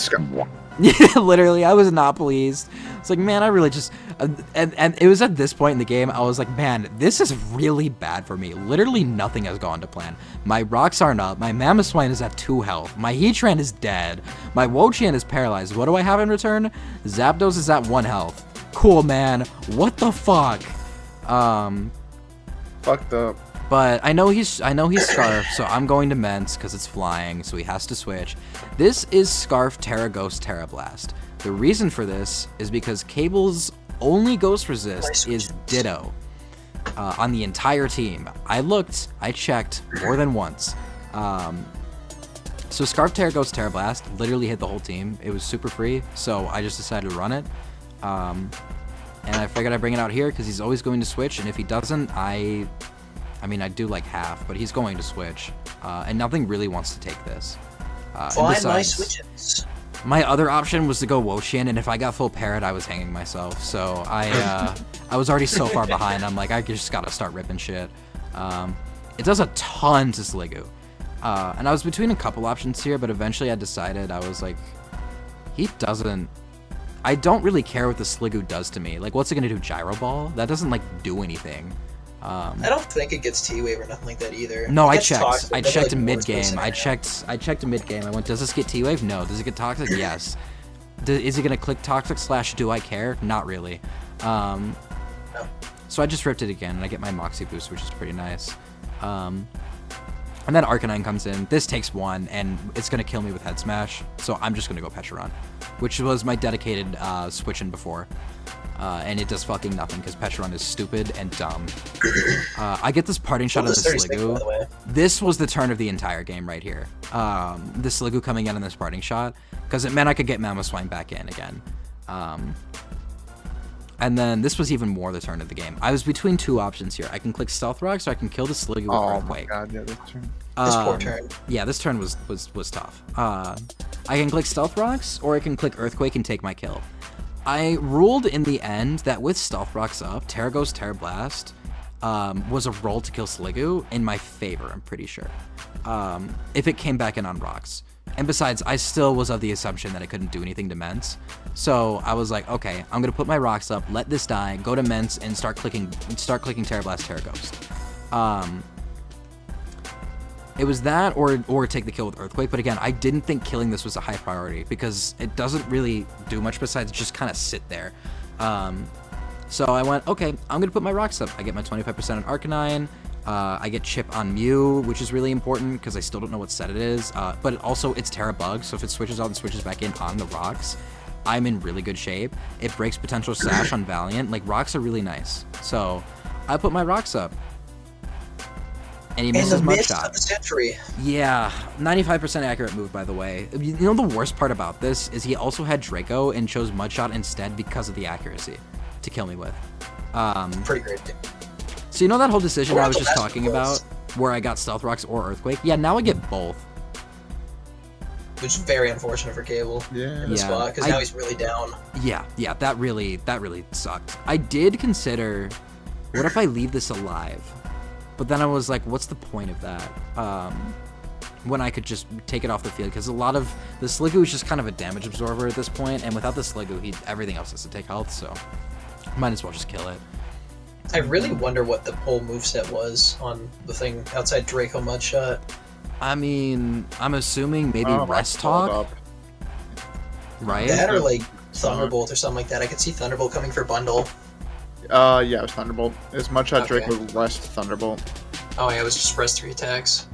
Yeah, literally, I was not pleased. It's like, man, I really just, and it was at this point in the game, I was like, man, this is really bad for me. Literally nothing has gone to plan. My rocks aren't up. My Mamoswine is at 2 health. My Heatran is dead. My Wo-Chien is paralyzed. What do I have in return? Zapdos is at 1 health. Cool, man. What the fuck? Fucked up. But I know he's Scarf, so I'm going to Mence because it's flying, so he has to switch. This is Scarf Terra Ghost Terra Blast. The reason for this is because Cable's only Ghost Resist is Ditto on the entire team. I checked more than once. So Scarf Terror Ghost Terra Blast literally hit the whole team. It was super free, so I just decided to run it. And I figured I'd bring it out here because he's always going to switch, and if he doesn't, I mean, I do like half, but he's going to switch. And nothing really wants to take this. Find my switches. My other option was to go Wo-Chien, and if I got full parrot, I was hanging myself. So I was already so far behind. I'm like, I just gotta start ripping shit. It does a ton to Sliggoo. And I was between a couple options here, but eventually I decided, I was like, he doesn't... I don't really care what the Sliggoo does to me. Like, what's it gonna do, Gyro Ball? That doesn't, like, do anything. I don't think it gets T-Wave or nothing like that either. No, I checked. Toxic, I checked like, mid-game. I checked mid-game. I went, does this get T-Wave? No. Does it get Toxic? Yes. Is it gonna click Toxic / do I care? Not really. No. So I just ripped it again, and I get my Moxie boost, which is pretty nice. And then Arcanine comes in. This takes 1, and it's going to kill me with Head Smash, so I'm just going to go Pecharon, which was my dedicated switch-in before. And it does fucking nothing, because Pecharon is stupid and dumb. I get this parting shot of the Sliggoo. This was the turn of the entire game right here. The Sliggoo coming in on this parting shot, because it meant I could get Mamoswine back in again. And then this was even more the turn of the game. I was between 2 options here. I can click Stealth Rock, so I can kill the Sliggoo with Earthquake. Oh my god, yeah, this turn. This poor turn. Yeah, this turn was tough. I can click Stealth Rocks, or I can click Earthquake and take my kill. I ruled in the end that with Stealth Rocks up, Terra Ghost Terra Blast was a roll to kill Sliggoo in my favor, I'm pretty sure. If it came back in on rocks. And besides, I still was of the assumption that it couldn't do anything to Mence. So I was like, okay, I'm gonna put my rocks up, let this die, go to Mence, and start clicking Terra Blast, Terra Ghost. It was that or take the kill with Earthquake, but again, I didn't think killing this was a high priority because it doesn't really do much besides just kind of sit there. So I went, okay, I'm gonna put my rocks up. I get my 25% on Arcanine. I get Chip on Mew, which is really important because I still don't know what set it is. But also, it's Terra Bug, so if it switches out and switches back in on the rocks, I'm in really good shape. It breaks potential Sash on Valiant. Like, rocks are really nice. So I put my rocks up. And he misses Mud Shot. Of the century. Yeah, 95% accurate move, by the way. You know the worst part about this is he also had Draco and chose Mud Shot instead because of the accuracy to kill me with. Pretty great. So you know that whole decision I was just talking about, where I got Stealth Rocks or Earthquake? Yeah, now I get both. Which is very unfortunate for Cable. Yeah. In the spot, because now he's really down. Yeah, that really sucked. I did consider, what if I leave this alive? But then I was like, what's the point of that? When I could just take it off the field, because a lot of the Sliggoo is just kind of a damage absorber at this point, and without the Sliggoo, everything else has to take health, so might as well just kill it. I really wonder what the whole moveset was on the thing outside Draco Mudshot. I mean, I'm assuming maybe Rest Talk, right? That or like Thunderbolt or something like that. I could see Thunderbolt coming for bundle. Yeah, it was Thunderbolt. It was Mudshot Okay. Draco Rest Thunderbolt. Oh yeah, it was just rest 3 attacks.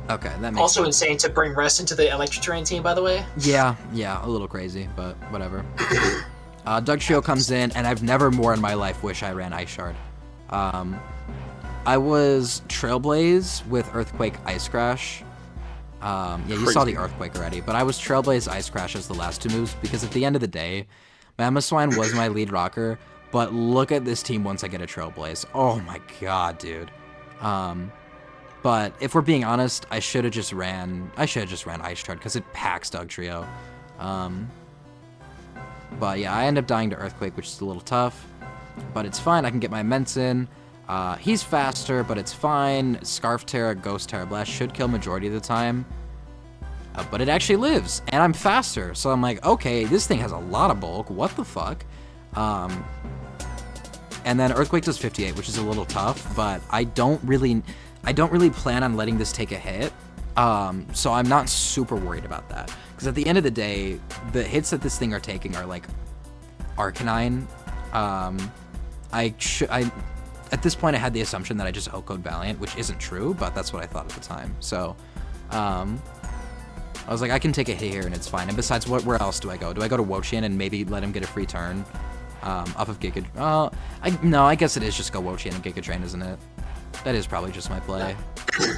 Okay, that makes Also sense. insane to bring rest into the Electric Terrain team, by the way. Yeah, a little crazy, but whatever. Doug Trio comes in, and I've never more in my life wish I ran Ice Shard. I was Trailblaze with Earthquake Ice Crash. Yeah, you saw the Earthquake already, but I was Trailblaze Ice Crash as the last 2 moves, because at the end of the day, Mamoswine was my lead rocker, but look at this team once I get a Trailblaze. Oh my god, dude. But if we're being honest, I should have just ran Ice Shard, because it packs Doug Trio. But yeah, I end up dying to Earthquake, which is a little tough. But it's fine, I can get my Mence in. He's faster, but it's fine. Scarf Terra, Ghost Terra Blast should kill majority of the time. But it actually lives, and I'm faster. So I'm like, okay, this thing has a lot of bulk. What the fuck? And then Earthquake does 58, which is a little tough, but I don't really plan on letting this take a hit. So I'm not super worried about that. Because at the end of the day, the hits that this thing are taking are like Arcanine. At this point I had the assumption that I just outcode Valiant, which isn't true, but that's what I thought at the time. So I was like, I can take a hit here and it's fine. And besides, where else do I go? Do I go to Wo-Chien and maybe let him get a free turn off of Giga? No, I guess it is just go Wo-Chien and Giga Drain, isn't it? That is probably just my play.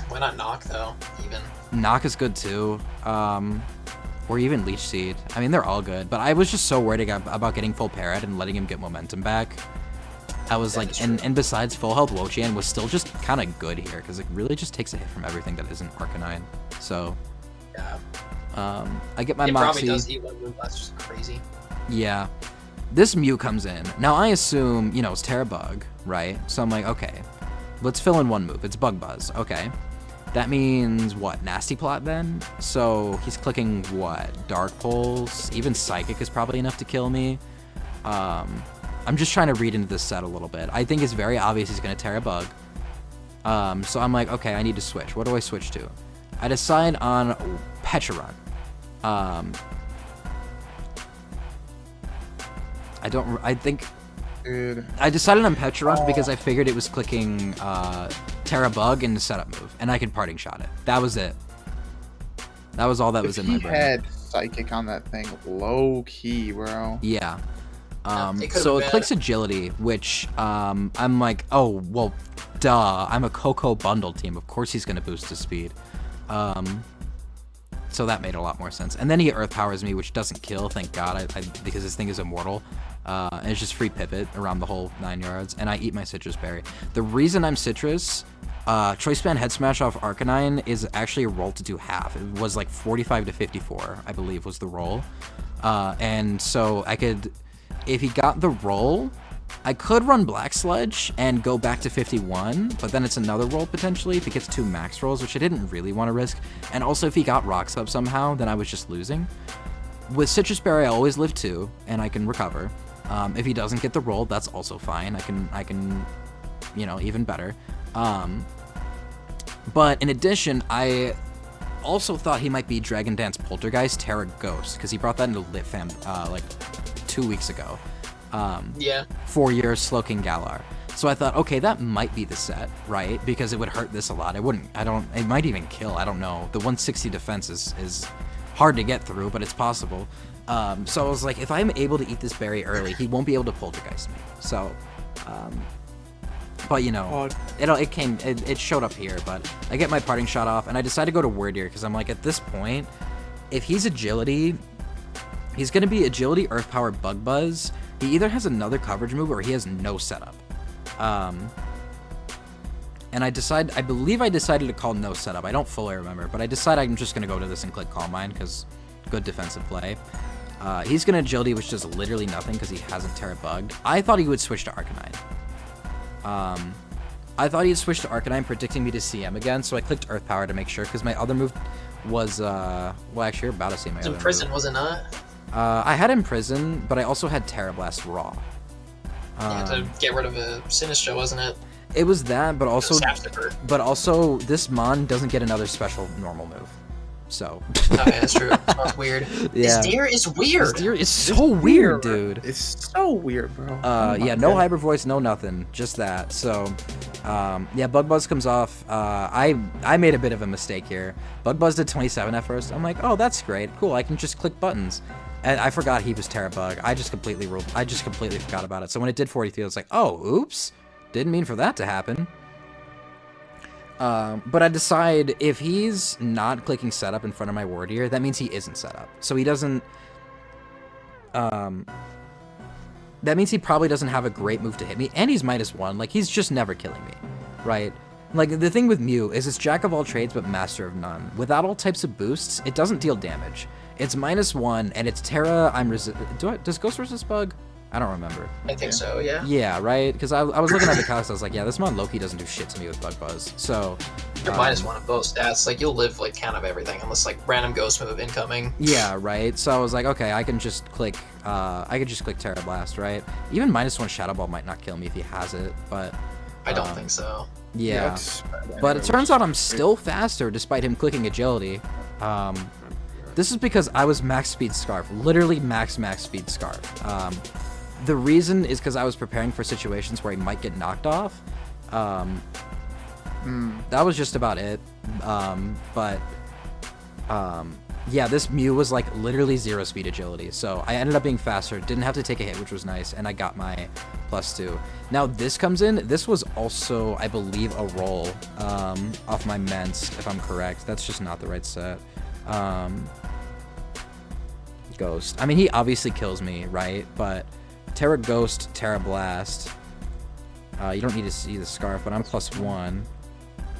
Why not knock though? Even. Knock is good too. Or even Leech Seed. I mean, they're all good. But I was just so worried about getting full Parrot and letting him get momentum back. I was like, and besides, full health Wo-Chien was still just kind of good here because it really just takes a hit from everything that isn't Arcanine. So, Yeah. I get my It Moxie. probably does eat one move. That's just crazy. Yeah. This Mew comes in. Now, I assume, you know, it's Terra Bug, right? So I'm like, okay, let's fill in one move. It's Bug Buzz. Okay. That means, what, Nasty Plot then? So he's clicking, what, Dark Pulse? Even Psychic is probably enough to kill me. I'm just trying to read into this set a little bit. I think it's very obvious he's going to Terra Bug. So I'm like, okay, I need to switch. What do I switch to? I decide on Pecharunt. Dude. I decided on Pecharunt because I figured it was clicking Terra Bug in the setup move, and I could Parting Shot it. That was it. That was all that was in my He brain. had Psychic on that thing, low key, bro. Yeah. It could've So it been- clicks Agility, which I'm like, oh, well, duh. I'm a Coco Bundle team. Of course he's going to boost his speed. So that made a lot more sense. And then he Earth Powers me, which doesn't kill, thank God, because this thing is immortal. And it's just free pivot around the whole 9 yards, and I eat my Citrus Berry. The reason I'm Citrus, Choice Band Head Smash off Arcanine is actually a roll to do half. It was like 45 to 54, I believe, was the roll. And so I could, if he got the roll, I could run Black Sludge and go back to 51, but then it's another roll potentially if he gets 2 max rolls, which I didn't really want to risk. And also if he got Rocks up somehow, then I was just losing. With Citrus Berry, I always live 2, and I can recover. If he doesn't get the roll, that's also fine. I can, you know, even better. But in addition, I also thought he might be Dragon Dance Poltergeist Terra Ghost, because he brought that into Lit Fam like 2 weeks ago. Yeah. 4 years Slowking Galar. So I thought, okay, that might be the set, right? Because it would hurt this a lot. It might even kill, I don't know. The 160 defense is hard to get through, but it's possible. So I was like, if I'm able to eat this berry early, he won't be able to Poltergeist me. So, but you know, it showed up here, but I get my Parting Shot off, and I decide to go to Word Ear, because I'm like, at this point, if he's Agility, he's going to be Agility, Earth Power, Bug Buzz. He either has another coverage move, or he has no setup. And I believe I decided to call no setup. I don't fully remember, but I decide I'm just going to go to this and click Calm Mind, because good defensive play. He's going to Agility, which does literally nothing, because he hasn't Terra Bugged. I thought he would switch to Arcanine. I thought he'd switch to Arcanine, predicting me to CM again, so I clicked Earth Power to make sure, because my other move was, well, actually, you're about to see my It's other in prison, move. was it not? I had Imprison, but I also had Terra Blast Raw. Yeah, to get rid of a Sinistcha, wasn't it? It was that, but also, But this Mon doesn't get another special normal move. So. Okay, that's true. That's weird. Yeah. This deer is weird. This deer is so weird, dude. It's so weird, bro. Yeah, no Hyper Voice, no nothing, just that. So, yeah, Bug Buzz comes off. I made a bit of a mistake here. Bug Buzz did 27 at first. I'm like, oh, that's great, cool. I can just click buttons, and I forgot he was Terra Bug. I just completely forgot about it. So when it did 43, I was like, oh, oops, didn't mean for that to happen. But I decide if he's not clicking setup in front of my Word Ear, that means he isn't set up. So he doesn't. That means he probably doesn't have a great move to hit me, and he's -1. Like, he's just never killing me, right? Like, the thing with Mew is it's Jack of all trades but master of none. Without all types of boosts, it doesn't deal damage. It's -1, and it's Terra. Does Ghost resist Bug? I don't remember. I think so, yeah. Yeah, right? Because I was looking at the calcs, I was like, yeah, this Mon Loki doesn't do shit to me with Bug Buzz. So. You're -1 of both stats. Like, you'll live, like, count of everything, unless, like, random ghost move incoming. Yeah, right? So I was like, okay, I can just click Terra Blast, right? Even -1 Shadow Ball might not kill me if he has it, but. I don't think so. Yeah. But it turns out I'm still faster despite him clicking Agility. This is because I was max speed Scarf. Literally max speed Scarf. The reason is because I was preparing for situations where he might get knocked off. That was just about it. But Yeah, this Mew was like literally 0 speed agility, so I ended up being faster, didn't have to take a hit, which was nice, and I got my +2. Now this comes in, this was also, I believe, a roll off my Ments, if I'm correct. That's just not the right set. Ghost. I mean, he obviously kills me, right? But Terra Ghost, Terra Blast. You don't need to see the Scarf, but I'm +1.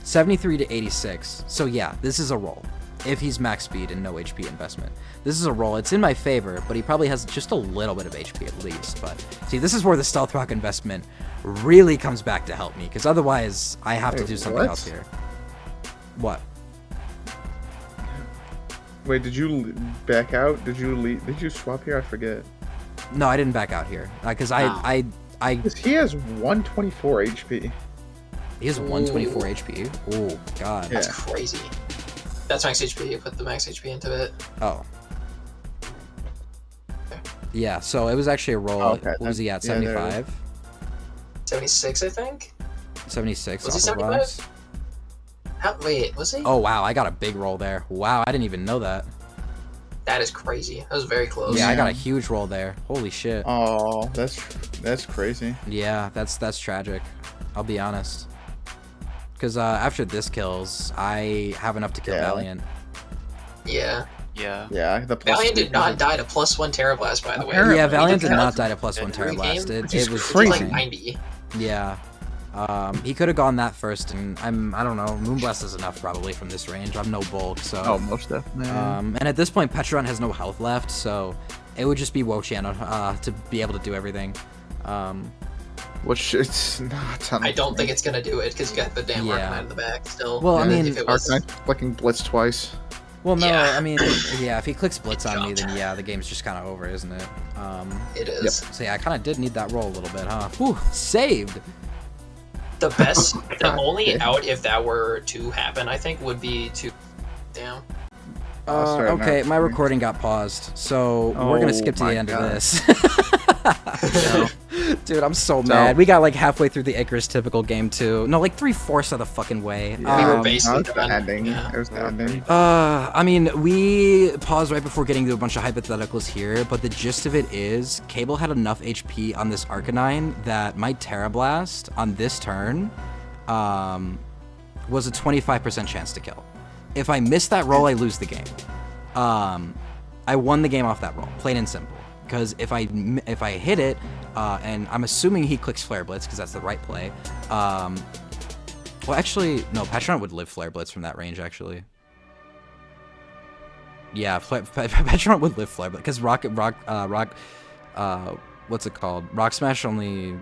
73 to 86. So yeah, this is a roll. If he's max speed and no HP investment. This is a roll. It's in my favor, but he probably has just a little bit of HP at least. But see, this is where the Stealth Rock investment really comes back to help me, because otherwise I have to do something else here. What? Wait, did you back out? Did you swap here? I forget. No, I didn't back out here. Because I 'Cause he has 124 HP. He has 124 HP. Oh, God. That's crazy. That's max HP. You put the max HP into it. Oh. Yeah, so it was actually a roll. Okay. What was he at? 75? 76, I think? 76. Was he off of 75? rocks. Wait, was he? Oh, wow. I got a big roll there. Wow, I didn't even know that. That is crazy. That was very close. Yeah, I got a huge roll there. Holy shit. Oh, that's crazy. Yeah, that's tragic. I'll be honest. Because after this kills, I have enough to kill Valiant. Yeah. Yeah. Yeah, the Valiant did not die to +1 Terra Blast, by the way. Yeah, Valiant did not die to +1 Terra Blast. It was crazy. Like 90. Yeah. He could have gone that first, and I don't know. Moonblast is enough probably from this range. I'm no bulk, so. Oh, most definitely. And at this point, Petron has no health left, so it would just be Wo-Chan to be able to do everything. Which it's not. I don't think it's gonna do it because you got the damn Arcanine in the back still. Well, I mean, if it was... Arcanine's flicking Blitz twice. Well, no, Yeah. I mean, yeah, if he clicks Blitz on me, then yeah, the game's just kind of over, isn't it? It is. So yeah, I kind of did need that roll a little bit, huh? Whew, saved! The best, the only out if that were to happen, I think, would be to... Damn. Okay, my recording got paused, so we're gonna skip to the end of this. Dude, I'm so mad. We got like halfway through the Icarus typical game too. No, like 3/4 of the fucking way. We were basically It was the ending. Yeah. It was the ending. I mean, we paused right before getting to a bunch of hypotheticals here, but the gist of it is, Cable had enough HP on this Arcanine that my Terra Blast on this turn was a 25% chance to kill. If I miss that roll, I lose the game. I won the game off that roll, plain and simple. Because if I hit it, and I'm assuming he clicks Flare Blitz because that's the right play. Well, actually, no, Petron would live Flare Blitz from that range, actually. Yeah, Petron would live Flare Blitz because what's it called? Rock Smash only.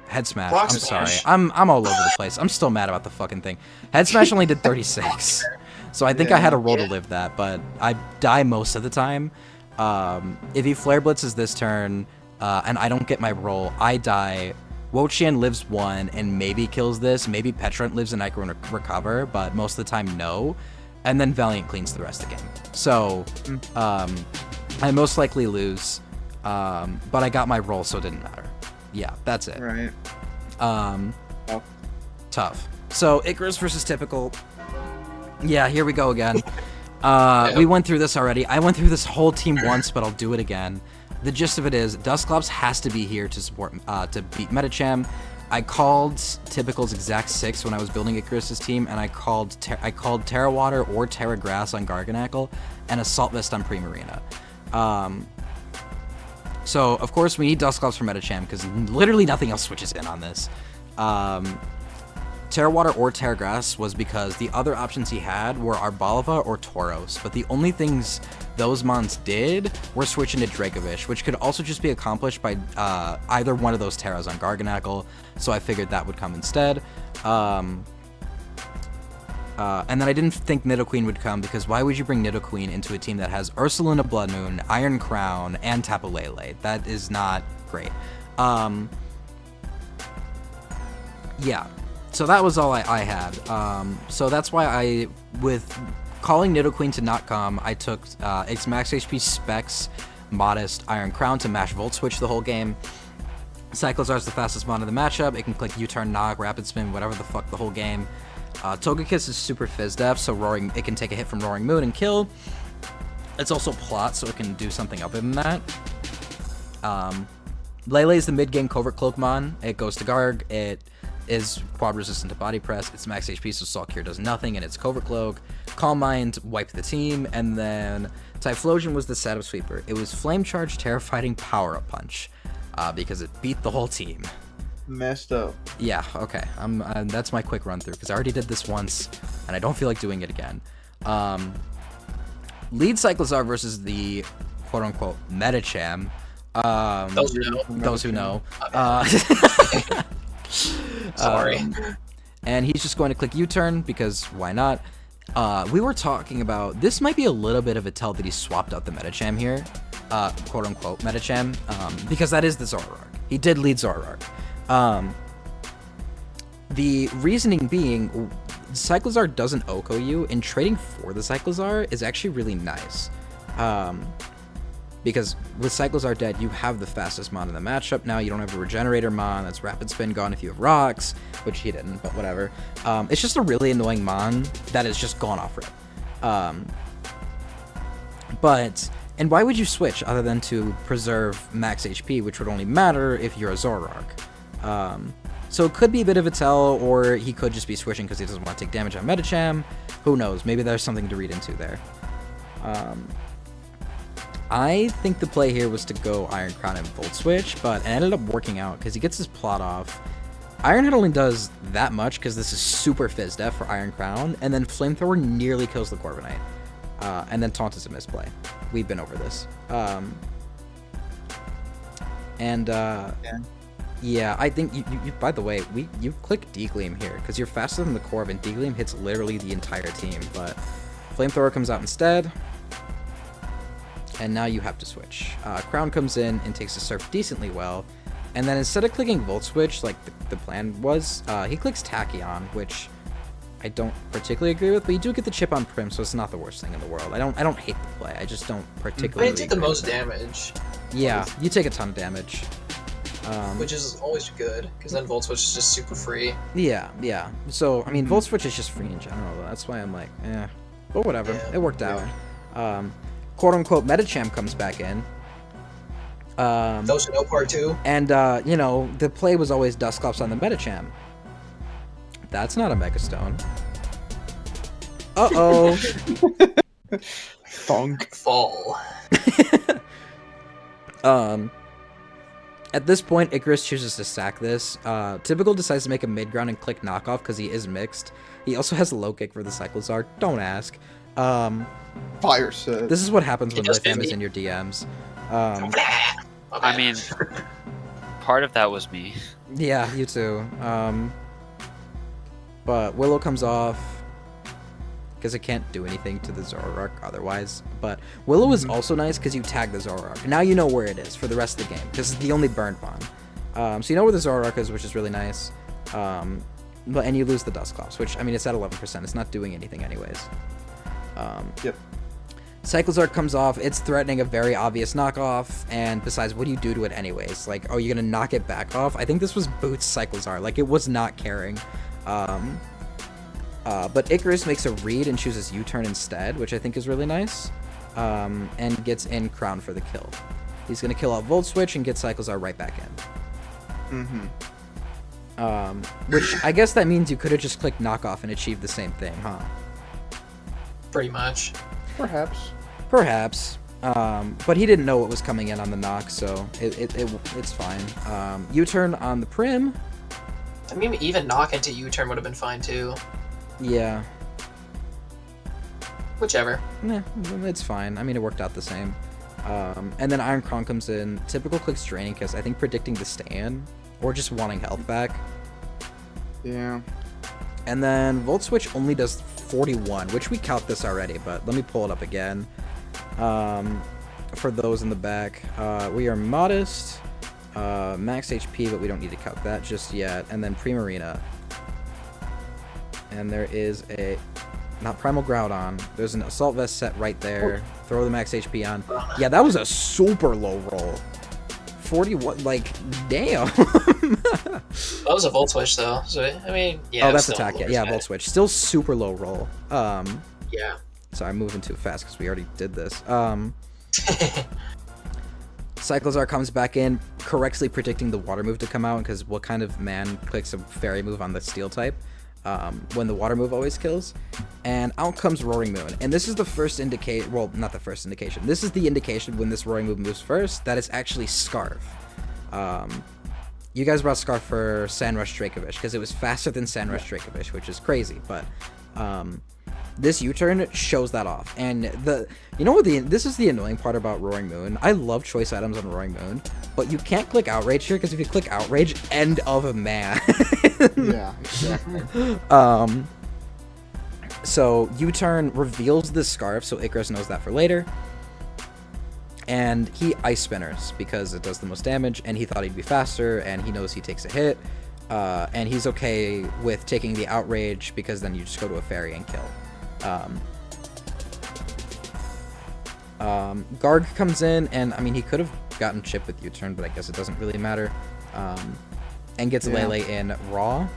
Head Smash. Rock I'm Smash. sorry. I'm all over the place. I'm still mad about the fucking thing. Head Smash only did 36. So I think I had a roll to live that, but I die most of the time. If he Flare Blitzes this turn, and I don't get my roll, I die. Wo-Chan lives 1 and maybe kills this. Maybe Petron lives and I can recover, but most of the time, no. And then Valiant cleans the rest of the game. So, I most likely lose, but I got my roll, so it didn't matter. Yeah, that's it. Right. Tough. So, Icarus versus Typical. Yeah, here we go again. We went through this already. I went through this whole team once, but I'll do it again. The gist of it is, Dusclops has to be here to support, to beat Medicham. I called Typical's exact 6 when I was building Icarus's team, and I called Terra Water or Terra Grass on Garganacl, and Assault Vest on Primarina. So, of course, we need Dusclops for Medicham, because literally nothing else switches in on this. Terra Water or Terra Grass was because the other options he had were Arbalva or Tauros, but the only things those mons did were switch into Dracovish, which could also just be accomplished by either one of those Terras on Garganacl, so I figured that would come instead. And then I didn't think Nidoqueen would come, because why would you bring Nidoqueen into a team that has Ursaluna Blood Moon, Iron Crown, and Tapu Lele? That is not great. Yeah. So that was all I had. So that's why with calling Nidoqueen to not come, I took its max HP Specs, Modest, Iron Crown to mash Volt Switch the whole game. Cyclozar's the fastest mon in the matchup. It can click U-turn, knock, rapid spin, whatever the fuck the whole game. Togekiss is super Fizz Def, so it can take a hit from Roaring Moon and kill. It's also plot, so it can do something other than that. Lele is the mid-game Covert Cloak Mon. It goes to Garg. It is quad resistant to body press. It's max HP, so Salt Cure does nothing, and it's Covert Cloak. Calm Mind wiped the team, and then Typhlosion was the setup sweeper. It was Flame Charge, Terrifying, Power-Up Punch, because it beat the whole team. Messed up. Yeah, okay. That's my quick run through, because I already did this once, and I don't feel like doing it again. Lead Cyclozar versus the quote-unquote Metacham. Those who know. Sorry. And he's just going to click U-turn, because why not? We were talking about, this might be a little bit of a tell that he swapped out the Metacham here, quote-unquote Metacham, because that is the Zoroark. He did lead Zoroark. The reasoning being, Cyclozar doesn't Oko you, and trading for the Cyclozar is actually really nice. Because with Cyclozar dead, you have the fastest Mon in the matchup now. You don't have a Regenerator Mon. That's Rapid Spin gone if you have Rocks, which he didn't, but whatever. It's just a really annoying Mon that is just gone off rip. And why would you switch other than to preserve max HP, which would only matter if you're a Zoroark? So it could be a bit of a tell, or he could just be switching because he doesn't want to take damage on Metacham. Who knows? Maybe there's something to read into there. I think the play here was to go Iron Crown and Volt Switch, but it ended up working out because he gets his plot off. Iron Head only does that much because this is super Fizz Def for Iron Crown, and then Flamethrower nearly kills the Corviknight. And then Taunt is a misplay. We've been over this. Yeah, I think you by the way, you click D-Gleam here because you're faster than the Corv, and D-Gleam hits literally the entire team, but Flamethrower comes out instead. And now you have to switch. Crown comes in and takes the Surf decently well. And then instead of clicking Volt Switch, like the plan was, he clicks Tachyon, which I don't particularly agree with, but you do get the chip on Prim, so it's not the worst thing in the world. I don't hate the play. I just don't particularly. But you take the most damage. Yeah, you take a ton of damage. Which is always good, because then Volt Switch is just super free. Yeah. So, I mean, Volt Switch is just free in general, though. That's why I'm like, eh. But whatever. Yeah. It worked out. Quote-unquote Metacham comes back in. Those no part 2. And, the play was always Dusclops on the Metacham. That's not a Megastone. Uh-oh. Funk. Fall. At this point, Icarus chooses to sack this. Typical decides to make a mid-ground and click knockoff because he is mixed. He also has a low kick for the Cyclozar. Don't ask. Fire set. This is what happens when does Lifam is 50. in your DMs. I mean, part of that was me. Yeah, you too. But Willow comes off because it can't do anything to the Zoroark otherwise. But Willow is also nice because you tag the Zoroark. Now you know where it is for the rest of the game because it's the only burned Mon. So you know where the Zoroark is, which is really nice. And you lose the Dusclops, which, I mean, it's at 11%. It's not doing anything anyways. Yep. Cyclozar comes off. It's threatening a very obvious knockoff. And besides, what do you do to it anyways? Like, oh, you're going to knock it back off? I think this was Boots Cyclozar. Like, it was not caring. But Icarus makes a read and chooses U-turn instead, which I think is really nice. And gets in Crown for the kill. He's going to kill out Volt Switch and get Cyclozar right back in. Which I guess that means you could have just clicked knockoff and achieved the same thing, huh? Pretty much. Perhaps. But he didn't know what was coming in on the knock, so it's fine. U-turn on the Prim. I mean, even knock into U-turn would have been fine too. Yeah. Whichever. Nah, it's fine. I mean, it worked out the same. And then Iron Crown comes in. Typical clicks draining because I think predicting the stand or just wanting health back. Yeah. And then Volt Switch only does 41, which we count this already, but let me pull it up again. For those in the back, we are modest, max HP, but we don't need to count that just yet. And then Primarina. And there is a, not Primal Groudon, there's an Assault Vest set right there. Throw the max HP on. Yeah, that was a super low roll. 41, like, damn. That was a Volt Switch though, so I mean, yeah. Oh, that's attack. Yeah, Volt Switch. Still super low roll. Yeah. Sorry, I'm moving too fast because we already did this. Cyclozar comes back in, correctly predicting the water move to come out, because what kind of man clicks a fairy move on the steel type when the water move always kills? And out comes Roaring Moon. And this is the first indication, well, not the first indication. This is the indication when this Roaring Moon moves first, that it's actually Scarf. You guys brought Scarf for Sandrush Dracovish, because it was faster than Sandrush Dracovish, which is crazy, but this U-turn shows that off. And this is the annoying part about Roaring Moon. I love choice items on Roaring Moon, but you can't click Outrage here, because if you click Outrage, end of a man. Yeah, exactly. So U-turn reveals the Scarf, so Icarus knows that for later. And he Ice Spinners, because it does the most damage, and he thought he'd be faster, and he knows he takes a hit. And he's okay with taking the Outrage, because then you just go to a fairy and kill. Garg comes in, and I mean, he could have gotten Chip with U-turn, but I guess it doesn't really matter. And gets Lele in Raw.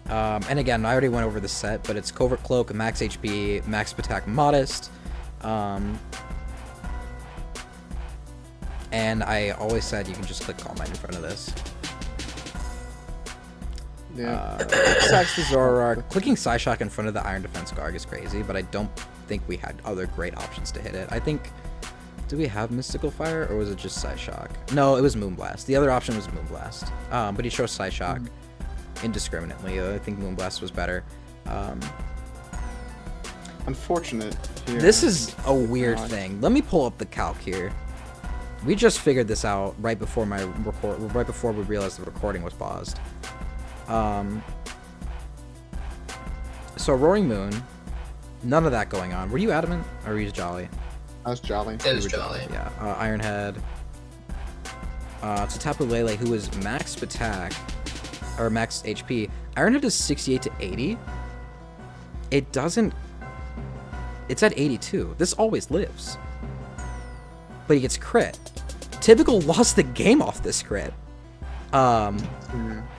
And again, I already went over the set, but it's Covert Cloak, max HP, max attack modest. And I always said you can just click Calm Mind in front of this. Yeah. Sacks the Zoroark. Clicking Psyshock in front of the Iron Defense Garg is crazy, but I don't think we had other great options to hit it. I think... Did we have Mystical Fire, or was it just Psyshock? No, it was Moonblast. The other option was Moonblast. But he chose Psyshock indiscriminately. I think Moonblast was better. Unfortunate here. This is a weird thing. Let me pull up the calc here. We just figured this out right before right before we realized the recording was paused. So Roaring Moon, none of that going on. Were you Adamant, or were you Jolly? I was Jolly. It was Jolly. Yeah. Ironhead. To Tapu Lele, who is max attack, or max HP. Ironhead is 68 to 80. It doesn't... It's at 82. This always lives. But he gets crit. Typical lost the game off this crit.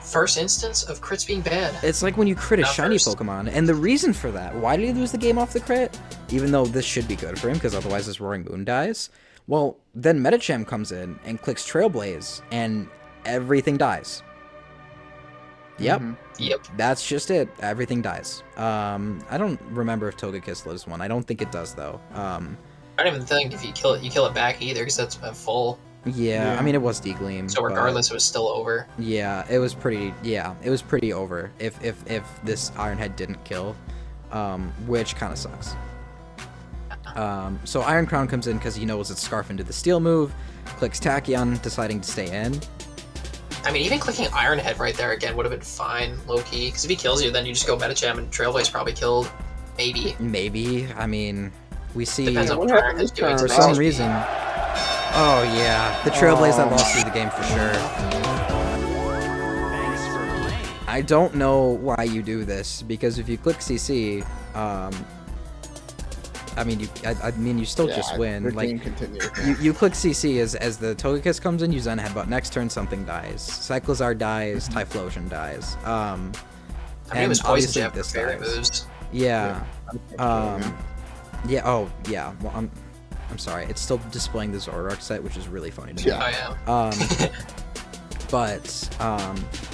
First instance of crits being bad. It's like when you crit a Not shiny first. Pokemon, and the reason for that, why did he lose the game off the crit? Even though this should be good for him, because otherwise this Roaring Moon dies. Well, then Medicham comes in and clicks Trailblaze, and everything dies. Yep. Yep. That's just it. Everything dies. I don't remember if Togekiss lives one. I don't think it does, though. I don't even think if you kill it back either, because that's a full. Yeah, I mean, it was Degleam. So regardless, it was still over. Yeah, it was pretty. Yeah, it was pretty over. If this Ironhead didn't kill, which kind of sucks. So Iron Crown comes in because he knows it's Scarf into the Steel move. Clicks Tachyon, deciding to stay in. I mean, even clicking Ironhead right there again would have been fine, low key. Because if he kills you, then you just go Medicham and Trailblaze probably killed. Maybe. Maybe. I mean, we see Depends on what Ironhead's doing. for some reason. Oh yeah, the Trailblaze that lost you the game for sure. I don't know why you do this, because if you click CC, I mean, you still just win. The Like, game continues. you click CC as the Togekiss comes in, you Zen Headbutt. Next turn, something dies. Cyclozar dies. Typhlosion dies. I mean, it and was Poison obviously Jab for this fairy dies. moves. Yeah. Yeah. Oh, yeah. Well, I'm sorry. It's still displaying the Zoroark set, which is really funny to me. Yeah. Oh, yeah. But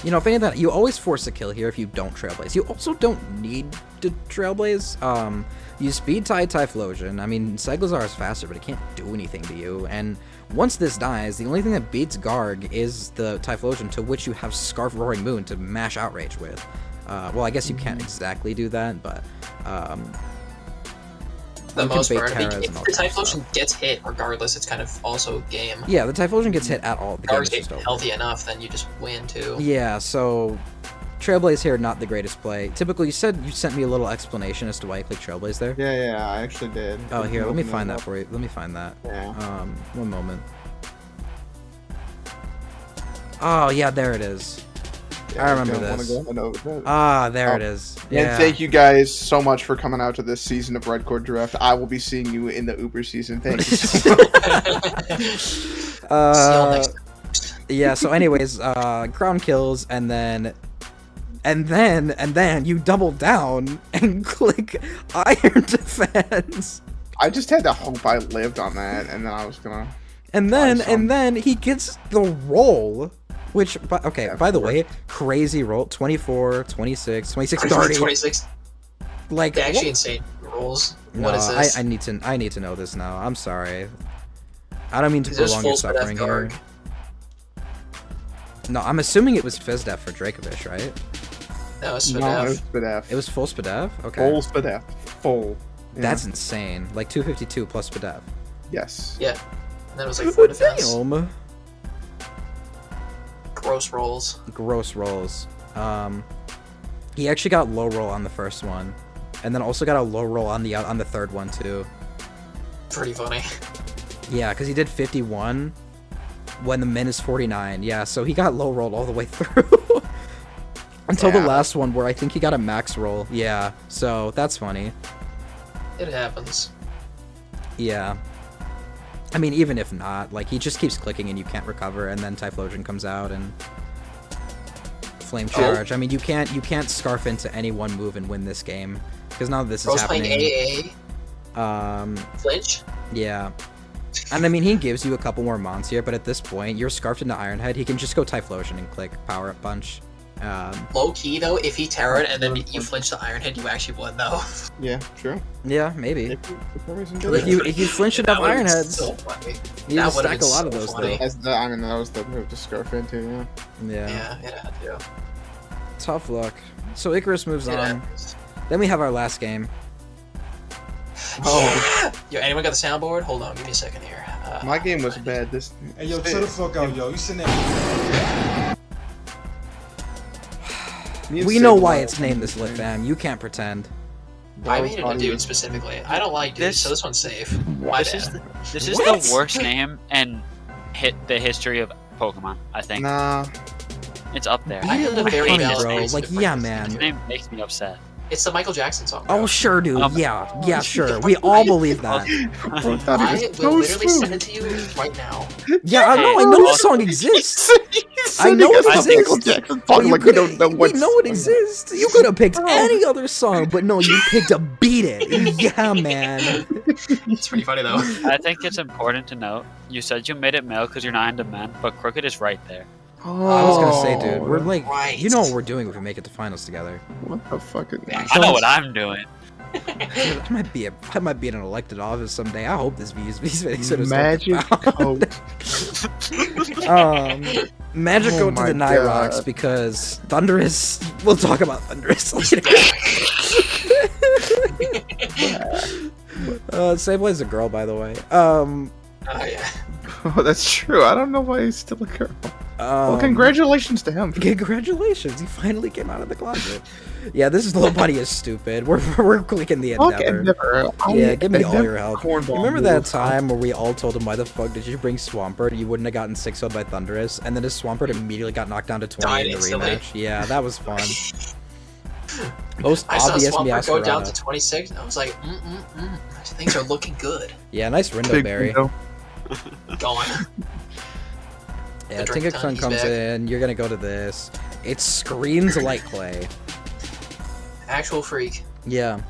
you know, if any of that, you always force a kill here if you don't Trailblaze. You also don't need to Trailblaze. You speed tie Typhlosion. I mean, Cyclozar is faster, but it can't do anything to you. And once this dies, the only thing that beats Garg is the Typhlosion, to which you have Scarf Roaring Moon to mash Outrage with. Well, I guess you can't exactly do that, but The you can most bait part, Terras if and all the kinds of Typhlosion stuff. gets hit, regardless, it's kind of also game. Yeah, the Typhlosion gets hit at all. The game Garg's is just getting over. healthy enough, then you just win too. Yeah, so Trailblaze here, not the greatest play. Typical, you said you sent me a little explanation as to why you clicked Trailblaze there. Yeah, I actually did. Oh, here, let me find that for you. Let me find that. Yeah. One moment. Oh, yeah, there it is. I remember this. There it is. Yeah. And thank you guys so much for coming out to this season of Redcord Draft. I will be seeing you in the Uber season. Thank you so much. See you next time. Yeah, so anyways, Crown kills, and then And then you double down and click Iron Defense. I just had to hope I lived on that, and then I was gonna. And then he gets the roll, which, okay, Yeah, by the way, crazy roll. 24, 26, 26, 30. 26. Like, They're actually what? insane rolls. No, What is this? I need to know this now. I'm sorry. I don't mean to Is this prolong your full speed suffering here. F-guard? No, I'm assuming it was FizzDef for Dracovish, right? No, it's No, it was Spadef. It was full SPDEF? Okay. full Spadef. Full. Yeah. That's insane. Like 252 plus SPDEF. Yes. Yeah. And then it was like 4 defense. Damn. Gross rolls. Gross rolls. He actually got low roll on the first one, and then also got a low roll on the third one too. Pretty funny. Yeah, because he did 51 when the min is 49. Yeah, so he got low rolled all the way through until the Yeah. last one where I think he got a max roll. Yeah, so that's funny. It happens. Yeah. I mean, even if not, like, he just keeps clicking and you can't recover, and then Typhlosion comes out and Flame Charge. I mean, you can't scarf into any one move and win this game, because none of this is Bro's happening. playing Um, Flinch? yeah. And I mean, he gives you a couple more mons here, but at this point, you're scarfed into Iron Head. He can just go Typhlosion and click Power Up Punch. Low key though, if he terrored and then you flinch the Iron Head, you actually won though. Yeah, true. Yeah, maybe. If If you flinch enough That would've Iron been Heads, so funny. you That just would've stack been a lot of so those, funny. I mean, that was the move to scarf into, yeah. though. Yeah. Yeah, it had to. Tough luck. So Icarus moves It on. happens. Then we have our last game. Oh. Yo, anyone got the soundboard? Hold on, give me a second here. My game was bad. This. Hey, yo, chill the fuck out, yo. You sitting there. We know why it's named this lit, fam. You can't pretend. I made it a dude specifically. I don't like dudes, so this one's safe. My This bad. is the What? worst name in the history of Pokemon. I think Nah. it's up there. I had a very Funny, valid bro. reason Like, to bring yeah, this man. His into it. name makes me upset. It's the Michael Jackson song. Bro. Oh, sure, dude. Um, Yeah, sure. We all believe that. I will literally send it to you right now. Yeah, I know. I know the song exists. I know it exists. But you Like we could- don't know what. we know it exists. You could have picked any other song, but no, you picked a Beat It. Yeah, man. It's pretty funny though. I think it's important to note. You said you made it male because you're not into men, but Crooked is right there. I was gonna say, dude, we're like, Right. you know what we're doing if we make it to finals together. What the fuck? I know what I'm doing. Dude, I might be in an elected office someday. I hope this these videos Magic coat. Magic Oh go to my the Nyrox God. because Thundurus. We'll talk about Thundurus later. Sable's a girl, by the way. Oh yeah. Oh, that's true. I don't know why he's still a girl. Well, congratulations to him. Congratulations, he finally came out of the closet. Yeah, this little buddy is stupid. We're clicking the Fuck Endeavor. Endeavor. Yeah, give me all your help. Cornball Remember that move. time where we all told him, why the fuck did you bring Swampert? You wouldn't have gotten 6-0'd by Thundurus, and then his Swampert immediately got knocked down to 20 Died in the instantly. rematch. Yeah, that was fun. Most I saw obvious Swampert go down Meowscarada. to 26, and I was like, things are looking good. Yeah, nice Rindo Big Berry. window. Going. Yeah, The Drink Tinkerton He's comes back. in, you're gonna go to this. It screams Light Clay. Actual freak. Yeah.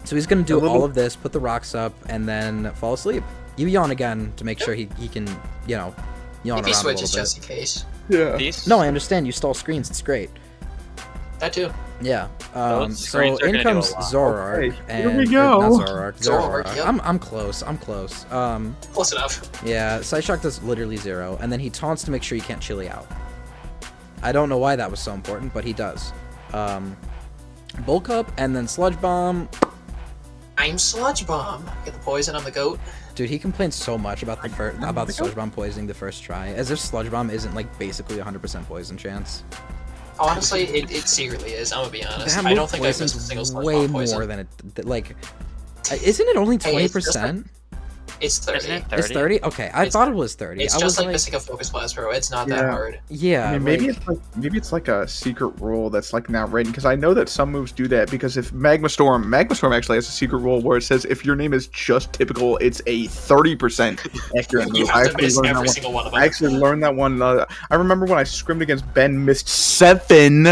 So he's gonna do A little- all of this, put the rocks up, and then fall asleep. You yawn again to make sure he can, you know, yawn If he around a switches little just in case. Yeah. These? bit. No, I understand. You stall screens. It's great. That too. Yeah. Those So screens are in gonna do a comes lot. Zoroark, Okay, and here we go. Not Zoroark. Zoroark, yep. I'm close. I'm close. Close enough. Yeah. Psyshock does literally 0, and then he taunts to make sure you can't chili out. I don't know why that was so important, but he does. Bulk up and then Sludge Bomb. I'm Sludge Bomb. Get the poison on the goat. Dude, he complains so much about the Sludge Bomb poisoning the first try, as if Sludge Bomb isn't like basically 100% poison chance. Honestly, it secretly is. I'm gonna be honest. That I move don't think I've missed a poisons single Sludge way Bomb poison. more than it like. Isn't it only Hey, it's just 20%? It's 30. Isn't it 30? It's 30. Okay, I It's- thought it was 30. It's I just was like missing a Focus Blast, bro. It's not that Yeah. hard. yeah. I mean, maybe it's like a secret rule that's like now written, because I know that some moves do that. Because if Magma Storm actually has a secret rule where it says if your name is just typical, it's a 30% accurate You move. have to actually miss learned that every one. single one of them. I actually learned that one. I remember when I scrimmed against Ben, missed 7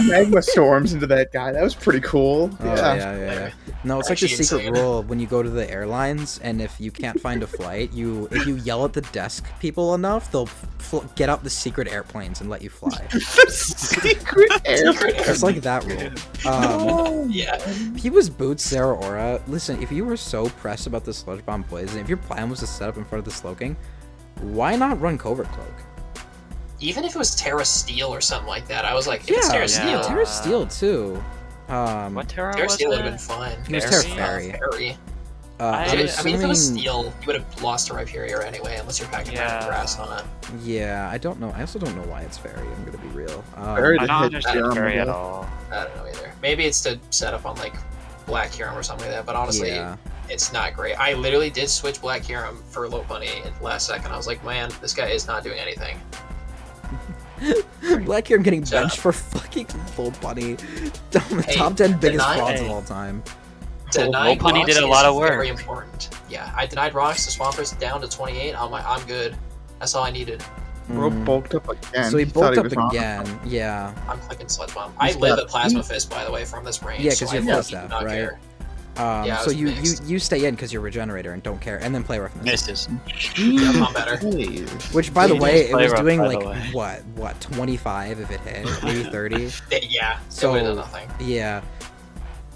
Magma Storms into that guy. That was pretty cool. Oh, yeah. No, it's like the Actually secret insane. rule when you go to the airlines, and if you can't find a flight, if you yell at the desk people enough, they'll get out the secret airplanes and let you fly. Secret air. It's like that rule. Yeah. He was boots Sarah Aura. Listen, if you were so pressed about the sludge bomb poison, if your plan was to set up in front of the Slowking, why not run Covert Cloak? Even if it was Terra Steel or something like that, I was like, if it's Yeah, Terra yeah. Steel, Terra Steel too. What Terra Terra was Steel would have it? been fun. He was Fairy? Terra Fairy. Fairy. I I'm I mean, if it was assuming- Steel, you would have lost to Rhyperior anyway, unless you're packing Yeah. grass on it. Yeah, I don't know. I also don't know why it's Fairy. I'm gonna be real. Fairy I to don't hit understand Serum Fairy at with. all. I don't know either. Maybe it's to set up on like Black Kyurem or something like that, but honestly, Yeah. it's not great. I literally did switch Black Kyurem for Lopunny at the last second. I was like, man, this guy is not doing anything. Black here, I'm getting Shut benched up. for fucking full bunny. Hey, Top 10 biggest deny- frauds of Hey. all time. Denying Lopunny rocks did a is lot of work. Very important. Yeah, I denied rocks to Swampert down to 28. I'm like, I'm good. That's all I needed. Bro Mm. bulked up again. So he thought bulked up was on. again. Yeah. I'm clicking Sludge Bomb. I He's live got- at Plasma Fist, by the way, from this range. Yeah, 'cause so you're I full really staff, do not right? care. Yeah, I so was you mixed. stay in because you're Regenerator and don't care, and then play roughness. Misses. Yeah, I'm better. Jeez. Which, by the You way, just it play was rough, doing by like the way. what 25 if it hit, maybe 30. Yeah, So- it would have done nothing. Yeah.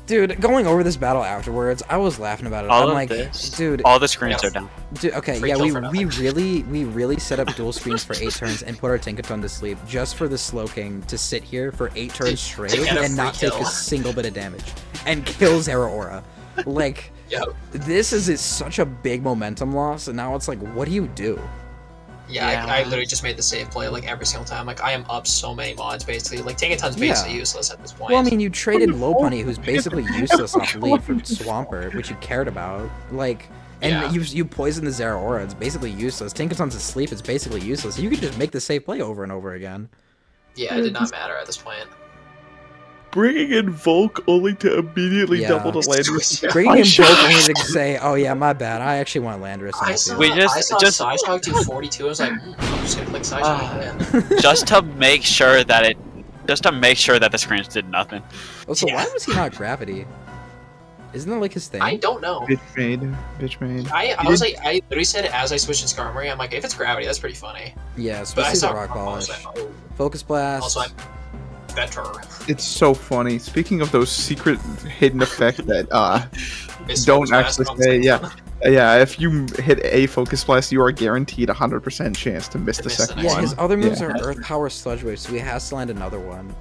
Dude, going over this battle afterwards, I was laughing about it. All I'm of like, this. dude, All the screens Yeah. are down. okay, Free yeah, kill we for nothing. really set up dual screens for 8 turns and put our Tinkaton to sleep just for the Slowking to sit here for 8 turns straight get a and not free take a kill. single bit of damage and kill Zera Aura. Like, Yep. this is such a big momentum loss, and now it's like, what do you do? Yeah, Yeah. I literally just made the save play like every single time. Like I am up so many mods basically. Like Tinkaton's basically Yeah. useless at this point. Well, I mean, you traded What the Lopunny, who's basically useless off lead, for Swampert, which you cared about. Like, and Yeah. you poisoned the Zera Aura, it's basically useless. Tinkaton's asleep, it's basically useless. You could just make the same play over and over again. yeah, it did not matter at this point. Bringing in Volk only to immediately Yeah. double the Landorus. Yeah. Bringing in shot. Volk only to say, oh yeah, my bad, I actually want Landorus I in saw, too. We just- I saw just- Psyshock do 42. I was like, I'm just gonna click Psyshock again. Just to make sure that the screens did nothing. Oh, so Yeah. why was he not Gravity? Isn't that like his thing? I don't know. Bitch made. I was like, I literally said it as I switched to Skarmory. I'm like, if it's gravity, that's pretty funny. Yeah, But I especially saw the Rock I was Polish. like, oh. Focus Blast. Also, I'm better. It's so funny. Speaking of those secret hidden effects that Miss don't Focus Blast actually comes say, in. yeah, if you hit a Focus Blast, you are guaranteed 100% chance to miss To the miss the second next Yeah, one. his other moves Yeah. are Earth Power Sludge Wave, so he has to land another one.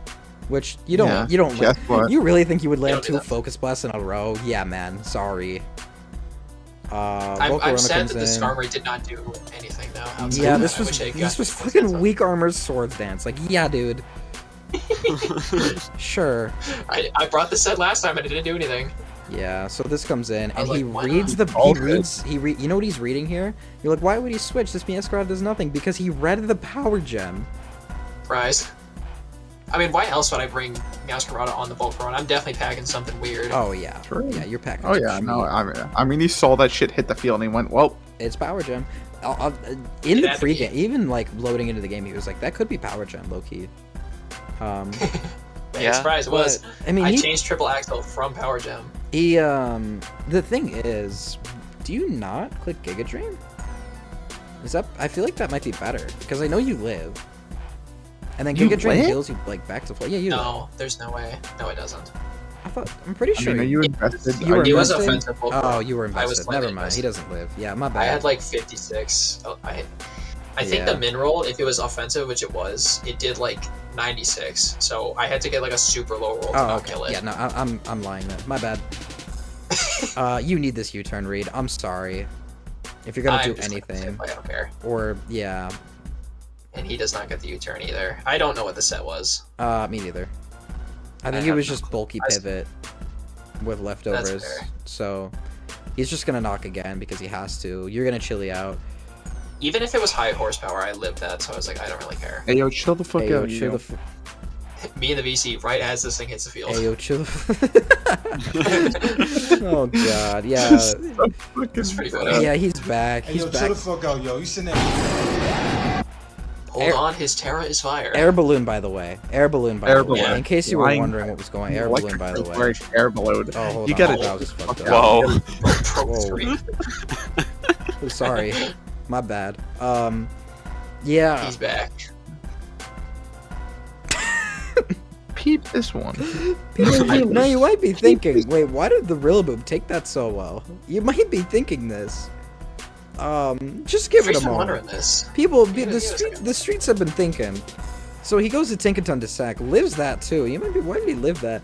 Which you don't Yeah, you don't guess what? you really think you would land don't do 2 that. Focus Blasts in a row? Yeah, man. Sorry. I'm Volcarona sad comes that the in. Skarmory did not do anything though. outside Yeah, of this that. I was wish I got this was this fucking stuff. weak armor swords dance. Like, yeah, dude. Sure. I brought the set last time and it didn't do anything. Yeah, so this comes in, I and was he like, why reads not? the All he good. reads you know what he's reading here? You're like, why would he switch? This Meowscarada does nothing because he read the power gem. Rise. I mean, why else would I bring Meowscarada on the Volcarona? I'm definitely packing something weird. Oh yeah, True. yeah, you're packing. Oh some yeah, no, schmeat. I mean, he saw that shit hit the field and he went, well, It's power gem. In the Yeah, pregame, even like loading into the game, he was like, that could be power gem, low key. Yeah, Yeah, surprise it was. I mean, I he, changed Triple Axle from Power Gem. the thing is, do you not click Giga Dream? Is that? I feel like that might be better because I know you live, and then You Giga Dream live? heals you like back to full. Yeah, you live. No, there's no way. No, it doesn't. I'm pretty I sure. mean, are you invested? You were He was invested? offensive Volcarona. Oh, you were I was invested. slightly Never mind. He invested. doesn't live. Yeah, my bad. I had like 56. Oh, I think Yeah. the min roll, if it was offensive, which it was, it did like 96. So I had to get like a super low roll to Oh, not okay. kill it. Yeah, no, I'm lying then. My bad. You need this U-turn read. I'm sorry. If you're gonna I'm do just gonna say, anything, I don't care. or yeah, And he does not get the U-turn either. I don't know what the set was. me neither. I think it have was no just clue. bulky I s- pivot with leftovers. fair. So, He's just gonna knock again because he has to. You're gonna chili out. Even if it was high horsepower, I lived that, so I was like, I don't really care. Hey, yo, chill the fuck Hey, yo, out. chill yo. the Me and the VC, right as this thing hits the field. Hey, yo, chill the Oh, God. Yeah. It's pretty funny. Yeah, he's back. Hey, He's yo, chill back. the fuck out, yo. You sitting there. Hold on, his Terra is fire. Air balloon, by the way. Air balloon, by Air the way. balloon. In case you were Flying- wondering what was going on. Air balloon, by the way. Electric air balloon. Oh, hold You on. gotta- That was fucked up. Whoa. Pro Whoa. 3. Sorry. My bad. Yeah. He's back. Peep this one. Now you might be thinking, wait, why did the Rillaboom take that so well? You might be thinking this. Just give it a Freeze moment. wondering this. People, Give it a second. the streets have been thinking. So he goes to Tinkaton to sack, lives that too. You might be, why did he live that?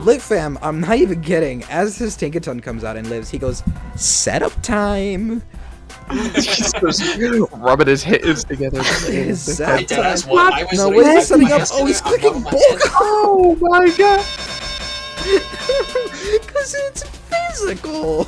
Lit fam, I'm not even kidding. As his Tinkaton comes out and lives, he goes, setup time. He's just rubbing his hands together. His I setup did as time. well. I was No, literally wait, he's typing setting up. yesterday, Oh, he's I'm clicking rubbing my bulk. hands. Oh my god! Because it's physical.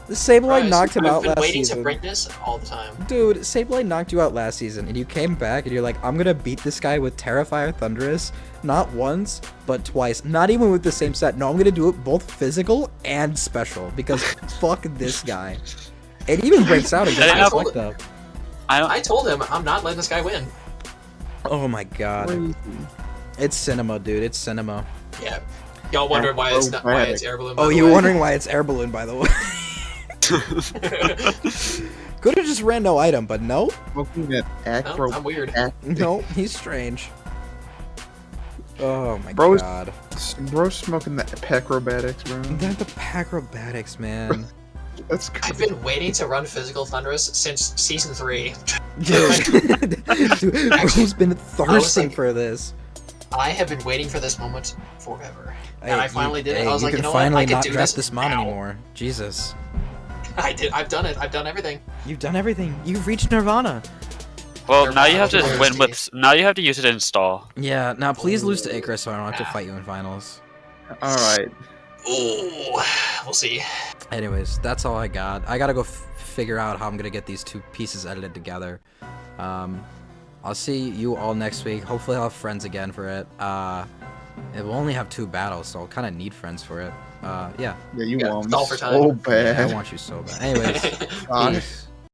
The Sableye Christ, knocked him I've out been last waiting season. to bring this all the time. Dude, Sableye knocked you out last season, and you came back, and you're like, I'm gonna beat this guy with Terrifier Thunderous, not once, but twice. Not even with the same set. No, I'm gonna do it both physical and special, because fuck this guy. It even breaks out against I the told fucked up. I told him I'm not letting this guy win. Oh my god. It's cinema, dude. It's cinema. Yeah. Y'all wondered why it's not why it's air balloon. by Oh, the you were way. wondering why it's air balloon, by the way. Could have just ran no item, but no. Smoking that No, acro. I'm weird. No, he's strange. Oh my Bro's- god. Bro, smoking that acrobatics, bro. They're the acrobatics, man. That's I've crazy. been waiting to run physical Thunderous since season 3. Dude, Bro's been thirsting like- for this. I have been waiting for this moment forever. Hey, And I finally did it. hey, I was you like, can you know finally what? I can not do draft this this mod now. anymore. Jesus. I did. I've done it. I've done everything. You've done everything. You've reached Nirvana. Well, now you have to Nirvana win with. University. Now you have to use it in stall. Yeah, now please lose to Icarus so I don't have to fight you in finals. Alright. Ooh, we'll see. Anyways, that's all I got. I gotta go figure out how I'm gonna get these two pieces edited together. I'll see you all next week. Hopefully I'll have friends again for it. It will only have 2 battles, so I'll kind of need friends for it. Yeah. Yeah, you Yeah, want it's all for me so time. Yeah, I bad. want you so bad. Anyways, Gosh. peace.